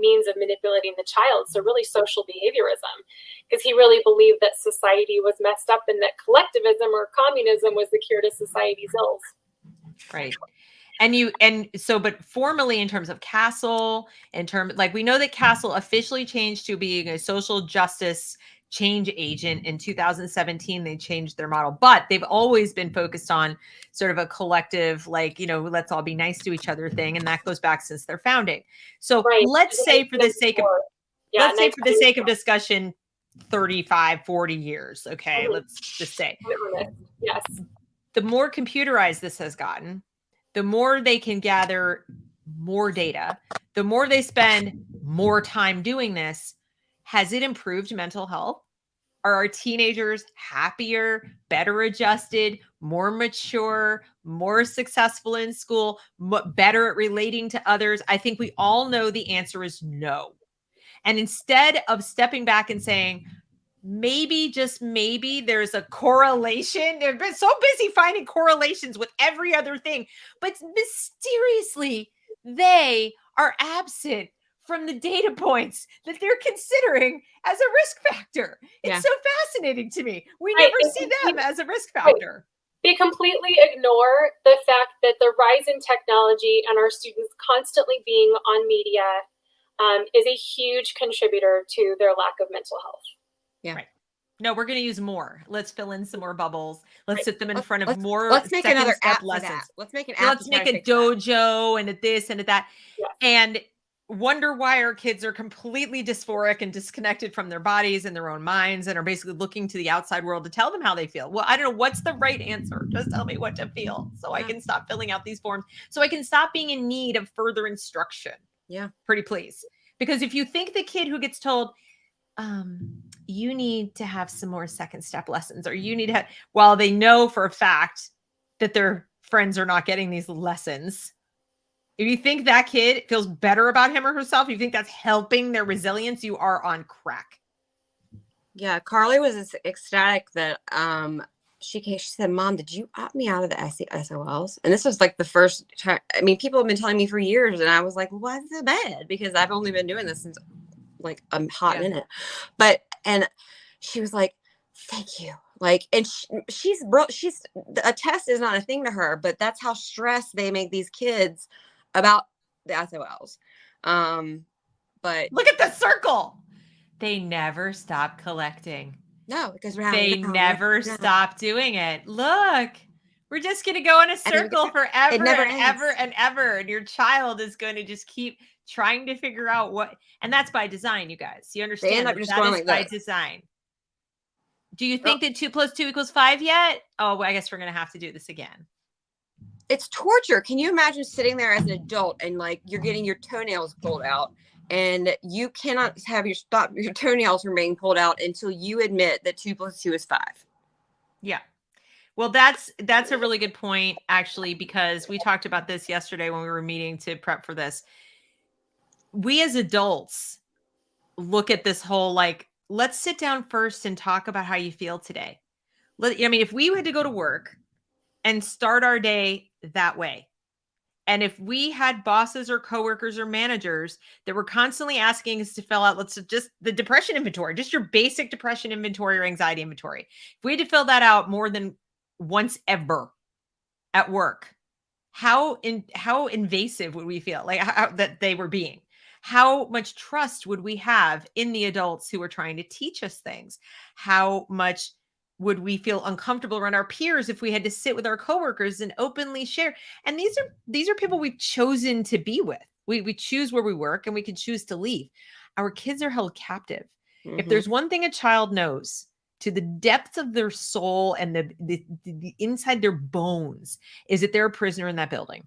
means of manipulating the child. So really social behaviorism, because he really believed that society was messed up and that collectivism or communism was the cure to society's ills. Right. But formally, in terms of Castle, we know that Castle officially changed to being a social justice change agent in 2017. They changed their model, but they've always been focused on sort of a collective, let's all be nice to each other thing. And that goes back since their founding. So let's say for the sake of discussion, 35, 40 years. Okay. Mm-hmm. Let's just say, yes. The more computerized this has gotten, the more they can gather more data, the more they spend more time doing this. Has it improved mental health? Are our teenagers happier, better adjusted, more mature, more successful in school, better at relating to others? I think we all know the answer is no. And instead of stepping back and saying, maybe, just maybe, there's a correlation. They've been so busy finding correlations with every other thing, but mysteriously, they are absent from the data points that they're considering as a risk factor. It's so fascinating to me. We never see them as a risk factor. They completely ignore the fact that the rise in technology and our students constantly being on media is a huge contributor to their lack of mental health. Yeah. Right. No, we're going to use more. Let's fill in some more bubbles. Let's sit them in front of more. Let's make another app lessons. for that. Let's make an app. Let's make a dojo and a this and a that. Yes. And wonder why our kids are completely dysphoric and disconnected from their bodies and their own minds and are basically looking to the outside world to tell them how they feel. Well, I don't know what's the right answer. Just tell me what to feel so I can stop filling out these forms, so I can stop being in need of further instruction. Yeah. Pretty please. Because if you think the kid who gets told, you need to have some more second step lessons, or you need to have, while they know for a fact that their friends are not getting these lessons, if you think that kid feels better about him or herself, you think that's helping their resilience, you are on crack. Yeah, Carly was ecstatic that she said, "Mom, did you opt me out of the SELs?" And this was like the first time. I mean, people have been telling me for years, and I was like, "Why is it bad?" Because I've only been doing this since like I'm hot in it. And she was like, "Thank you." Like, and she's a test is not a thing to her, but that's how stressed they make these kids about the SOLs. But look at the circle. They never stop collecting. No, because they never stop doing it. Look, we're just going to go in a circle forever and ever and ever. And your child is going to just keep trying to figure out what, and that's by design, you guys. You understand? They end up just going like by design. Do you think that 2 + 2 = 5 yet? Oh, well, I guess we're going to have to do this again. It's torture. Can you imagine sitting there as an adult and like you're getting your toenails pulled out and you cannot have your toenails from being pulled out until you admit that 2 + 2 = 5? Yeah. Well, that's a really good point, actually, because we talked about this yesterday when we were meeting to prep for this. We as adults look at this whole, like, let's sit down first and talk about how you feel today. I mean, if we had to go to work and start our day that way, and if we had bosses or coworkers or managers that were constantly asking us to fill out, just the depression inventory, just your basic depression inventory or anxiety inventory. If we had to fill that out more than once ever at work, how invasive would we feel? Like how that they were being? How much trust would we have in the adults who are trying to teach us things? How much would we feel uncomfortable around our peers if we had to sit with our coworkers and openly share? And these are people we've chosen to be with. We choose where we work and we can choose to leave. Our kids are held captive. Mm-hmm. If there's one thing a child knows to the depths of their soul and the inside their bones, is that they're a prisoner in that building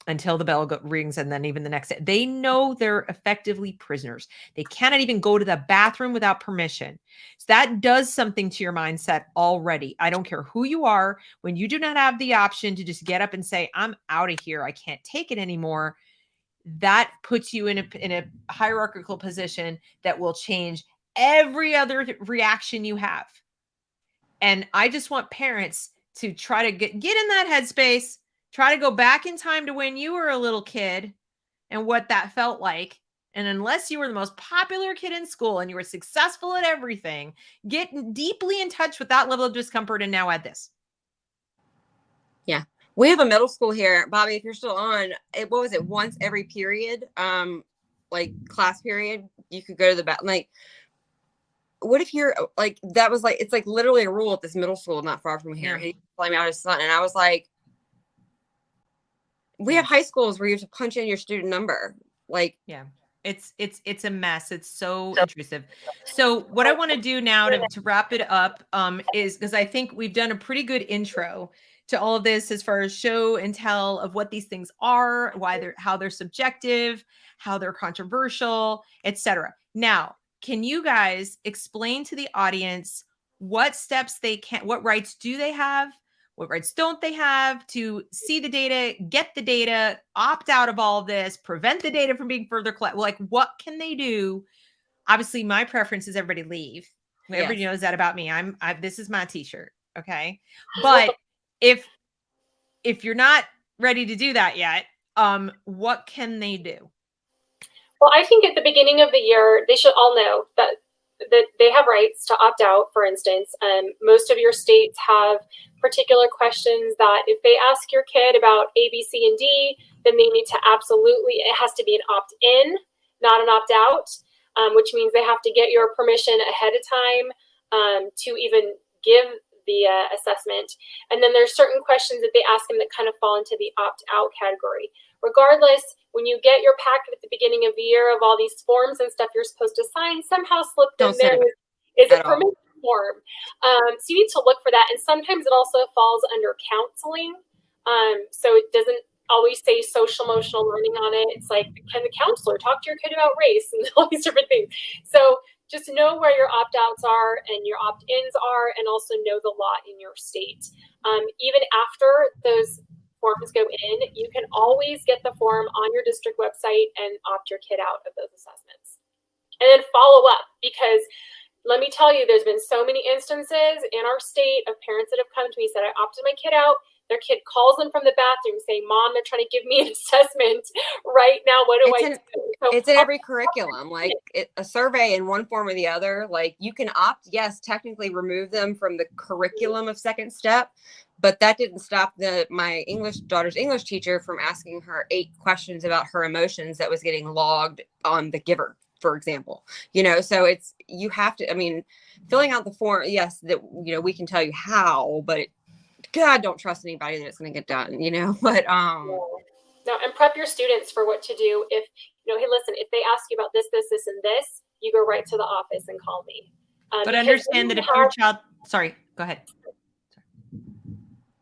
until the bell rings, and then even the next day. They know they're effectively prisoners. They cannot even go to the bathroom without permission. So that does something to your mindset already. I don't care who you are. When you do not have the option to just get up and say, I'm out of here, I can't take it anymore, that puts you in a hierarchical position that will change every other reaction you have. And I just want parents to try to get in that headspace. Try to go back in time to when you were a little kid and what that felt like. And unless you were the most popular kid in school and you were successful at everything, get deeply in touch with that level of discomfort and now add this. Yeah. We have a middle school here. Bobby, if you're still on, what was it? Once every period, like class period, you could go to the bathroom. Like, what if you're like, that was like, it's like literally a rule at this middle school not far from here. He let me out his son. And I was like, we have high schools where you have to punch in your student number. Like, yeah, it's a mess. It's so intrusive. So what I want to do now to wrap it up is, because I think we've done a pretty good intro to all of this as far as show and tell of what these things are, how they're subjective, how they're controversial, etc. Now, can you guys explain to the audience what steps what rights do they have? What rights don't they have to see the data, get the data, opt out of all of this, prevent the data from being further collected? Like, what can they do? Obviously, my preference is everybody leave. Everybody Yes. knows that about me. This is my t-shirt. Okay. But if you're not ready to do that yet, what can they do? Well, I think at the beginning of the year, they should all know that they have rights to opt out, for instance. Most of your states have particular questions that if they ask your kid about A, B, C, and D, then they need to it has to be an opt-in, not an opt-out, which means they have to get your permission ahead of time to even give the assessment. And then there's certain questions that they ask them that kind of fall into the opt-out category. Regardless, when you get your packet at the beginning of the year of all these forms and stuff you're supposed to sign, somehow slipped in there is a permission form. So you need to look for that. And sometimes it also falls under counseling. So it doesn't always say social emotional learning on it. It's like, can the counselor talk to your kid about race and all these different things? So just know where your opt-outs are and your opt-ins are, and also know the law in your state. Even after those forms go in, you can always get the form on your district website and opt your kid out of those assessments. And then follow up, because let me tell you, there's been so many instances in our state of parents that have come to me and said, I opted my kid out. Their kid calls them from the bathroom saying, Mom, they're trying to give me an assessment right now. What do I do? So it's in every curriculum, like a survey in one form or the other. Like you can opt, yes, technically remove them from the curriculum of second step, but that didn't stop my daughter's English teacher from asking her 8 questions about her emotions that was getting logged on the giver, for example. So you have to, filling out the form, yes, that, we can tell you how, but God, don't trust anybody that it's going to get done, but, No, and prep your students for what to do. If, hey, listen, if they ask you about this, this, this, and this, you go right to the office and call me. But understand that if your child, sorry, go ahead.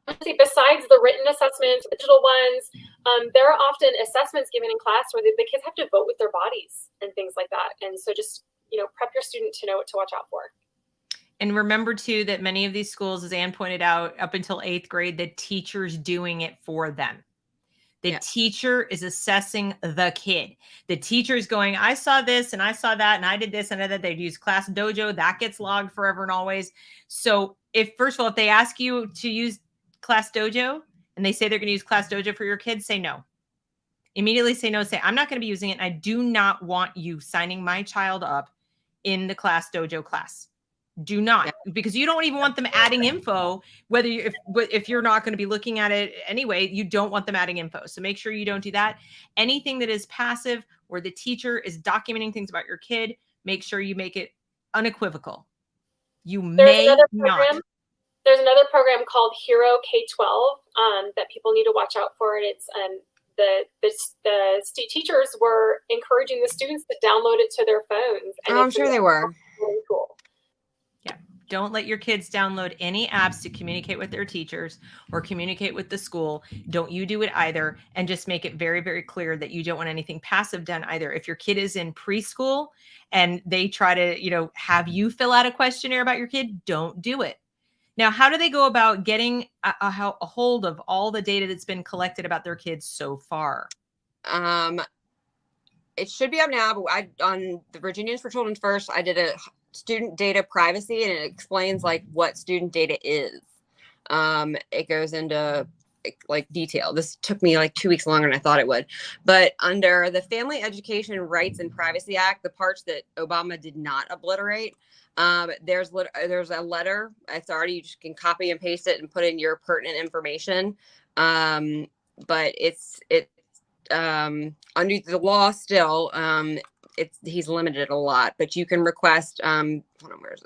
Besides the written assessments, digital ones, there are often assessments given in class where the kids have to vote with their bodies and things like that. And so just, prep your student to know what to watch out for. And remember too, that many of these schools, as Anne pointed out, up until 8th grade, the teacher's doing it for them. The teacher is assessing the kid. The teacher is going, I saw this and I saw that and I did this and that. They'd use Class Dojo. That gets logged forever and always. So first of all, if they ask you to use Class Dojo and they say they're going to use Class Dojo for your kids, say no. Immediately say no. Say, I'm not going to be using it. And I do not want you signing my child up in the Class Dojo class. Do not, because you don't even want them adding info, whether if you're not going to be looking at it anyway, you don't want them adding info. So make sure you don't do that. Anything that is passive where the teacher is documenting things about your kid, make sure you make it unequivocal. There's another program called Hero K-12 that people need to watch out for. And it's the teachers were encouraging the students to download it to their phones. And I'm sure they were. Really cool. Don't let your kids download any apps to communicate with their teachers or communicate with the school. Don't you do it either. And just make it very, very clear that you don't want anything passive done either. If your kid is in preschool and they try to, have you fill out a questionnaire about your kid, don't do it. Now, how do they go about getting a hold of all the data that's been collected about their kids so far? It should be up now, but on the Virginians for Children First, I did a student data privacy, and it explains like what student data is. It goes into like detail. This took me like 2 weeks longer than I thought it would. But under the Family Education Rights and Privacy Act, the parts that Obama did not obliterate, there's a letter. It's already, you just can copy and paste it and put in your pertinent information. But it's under the law still, he's limited a lot, but you can request, hold on, where is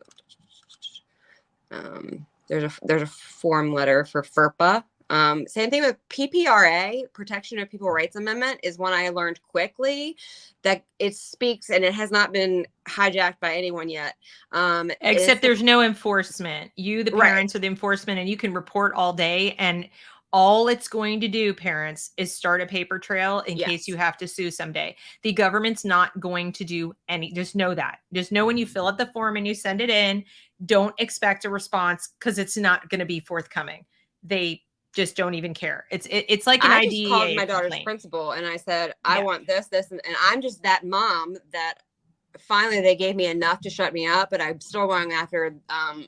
it? There's a form letter for FERPA. Same thing with PPRA, Protection of People Rights Amendment, is one I learned quickly that it speaks, and it has not been hijacked by anyone yet. Except there's no enforcement. You, the parents, are the enforcement, and you can report all day. And all it's going to do, parents, is start a paper trail in case you have to sue someday. The government's not going to do just know that. Just know when you fill out the form and you send it in, don't expect a response, because it's not going to be forthcoming. They just don't even care. It's like an IDEA. I just called my daughter's principal and I said, I want this, and I'm just that mom finally they gave me enough to shut me up, but I'm still going after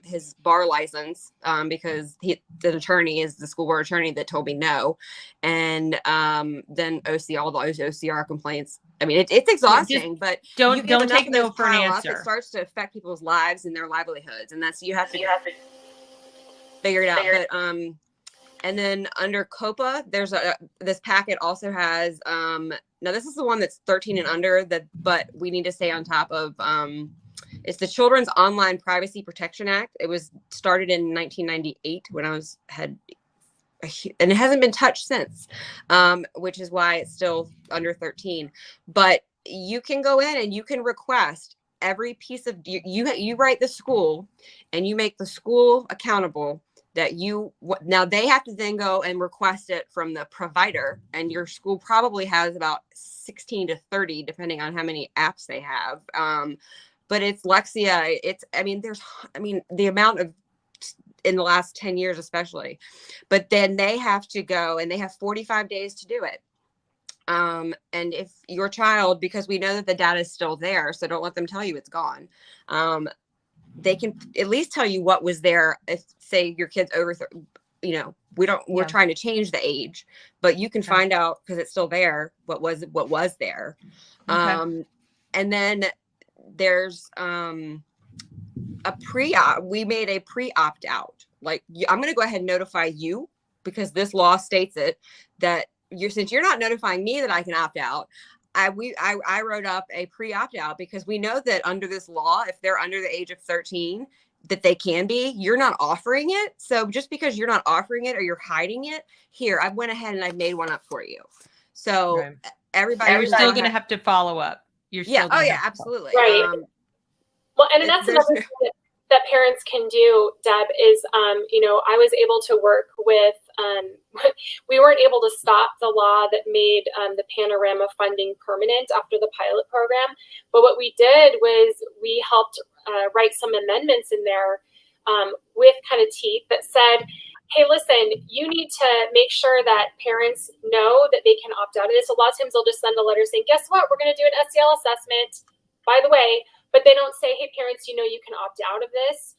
his bar license because the attorney is the school board attorney that told me no. And then all those OCR complaints. I mean, it's exhausting, but don't take no for an answer. It starts to affect people's lives and their livelihoods, and that's you have to figure it out. But and then under COPA, there's this packet also has now this is the one that's 13 and under but we need to stay on top of it's the Children's Online Privacy Protection Act. It was started in 1998 when and it hasn't been touched since, which is why it's still under 13. But you can go in and you can request every piece of you write the school and you make the school accountable that now they have to then go and request it from the provider, and your school probably has about 16 to 30 depending on how many apps they have. But it's Lexia. The amount of in the last 10 years especially, but then they have to go and they have 45 days to do it. And if your child, because we know that the data is still there, so don't let them tell you it's gone. They can at least tell you what was there. If say your kid's over, we're trying to change the age, but you can find out because it's still there. What was there. Okay. And then there's, we made a pre-opt out. Like I'm going to go ahead and notify you because this law states it that since you're not notifying me that I can opt out, I wrote up a pre-opt out because we know that under this law, if they're under the age of 13, that they can be, you're not offering it. So just because you're not offering it or you're hiding it, here, I went ahead and I made one up for you. So everybody, you're still going to have to follow up. Absolutely. Right. And that's another thing that parents can do, Deb, is, I was able to work with, we weren't able to stop the law that made the Panorama funding permanent after the pilot program. But what we did was we helped write some amendments in there with kind of teeth that said, hey, listen, you need to make sure that parents know that they can opt out of this. A lot of times they'll just send a letter saying, guess what, we're going to do an SEL assessment, by the way. But they don't say, hey, parents, you can opt out of this.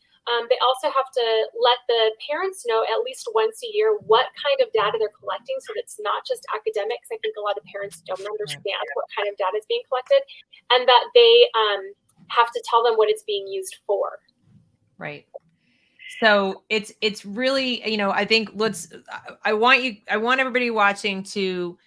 They also have to let the parents know at least once a year what kind of data they're collecting so that it's not just academics. I think a lot of parents don't understand what kind of data is being collected, and that they have to tell them what it's being used for. Right. So it's really, I think I want everybody watching to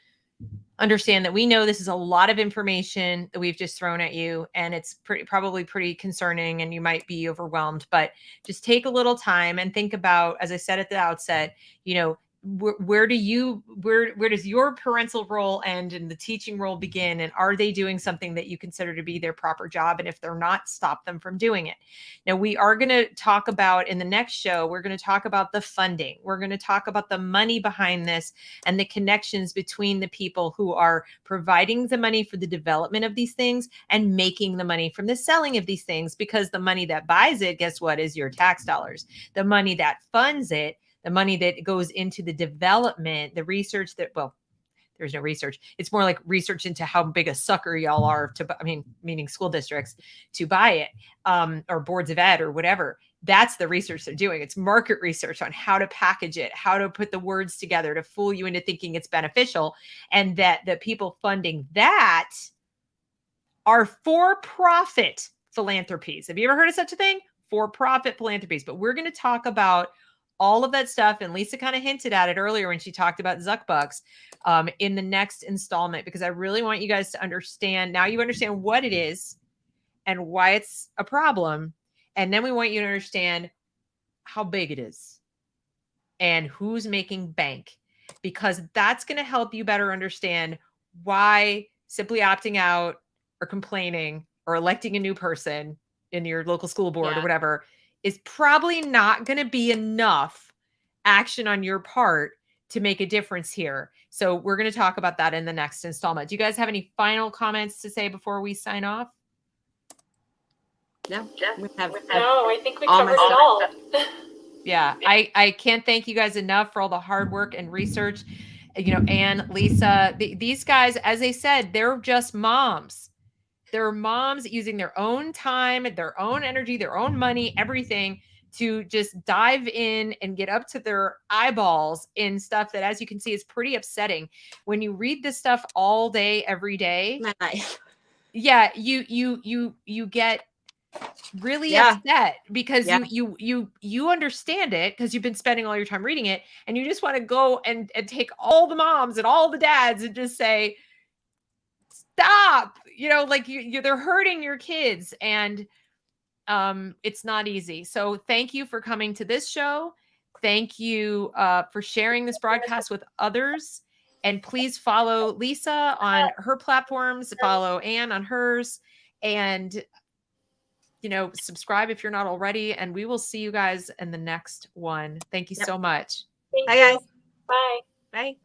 understand that we know this is a lot of information that we've just thrown at you, and it's probably pretty concerning and you might be overwhelmed, but just take a little time and think about, as I said at the outset, where does your parental role end and the teaching role begin? And are they doing something that you consider to be their proper job? And if they're not, stop them from doing it. Now, we are going to talk about in the next show, we're going to talk about the funding. We're going to talk about the money behind this and the connections between the people who are providing the money for the development of these things and making the money from the selling of these things, because the money that buys it, guess what, is your tax dollars. The money that funds it, the money that goes into the development, the research there's no research. It's more like research into how big a sucker y'all are meaning school districts to buy it, or boards of ed or whatever. That's the research they're doing. It's market research on how to package it, how to put the words together to fool you into thinking it's beneficial. And that the people funding that are for-profit philanthropies. Have you ever heard of such a thing? For-profit philanthropies. But we're going to talk about all of that stuff. And Lisa kind of hinted at it earlier when she talked about Zuckbucks in the next installment, because I really want you guys to understand. Now you understand what it is and why it's a problem. And then we want you to understand how big it is and who's making bank, because that's going to help you better understand why simply opting out or complaining or electing a new person in your local school board or whatever is probably not going to be enough action on your part to make a difference here. So we're going to talk about that in the next installment. Do you guys have any final comments to say before we sign off? No, I think we covered it all. Yeah, I can't thank you guys enough for all the hard work and research. Anne, Lisa, these guys, as they said, they're just moms. there are moms using their own time, their own energy, their own money, everything to just dive in and get up to their eyeballs in stuff that, as you can see, is pretty upsetting. When you read this stuff all day, every day, My life. yeah, you get really upset because you understand it because you've been spending all your time reading it, and you just want to go and take all the moms and all the dads and just say, stop, like they're hurting your kids, and it's not easy. So thank you for coming to this show. Thank you for sharing this broadcast with others. And please follow Lisa on her platforms, follow Anne on hers, and subscribe if you're not already. And we will see you guys in the next one. Thank you so much. Thank Bye, you. guys. Bye. Bye.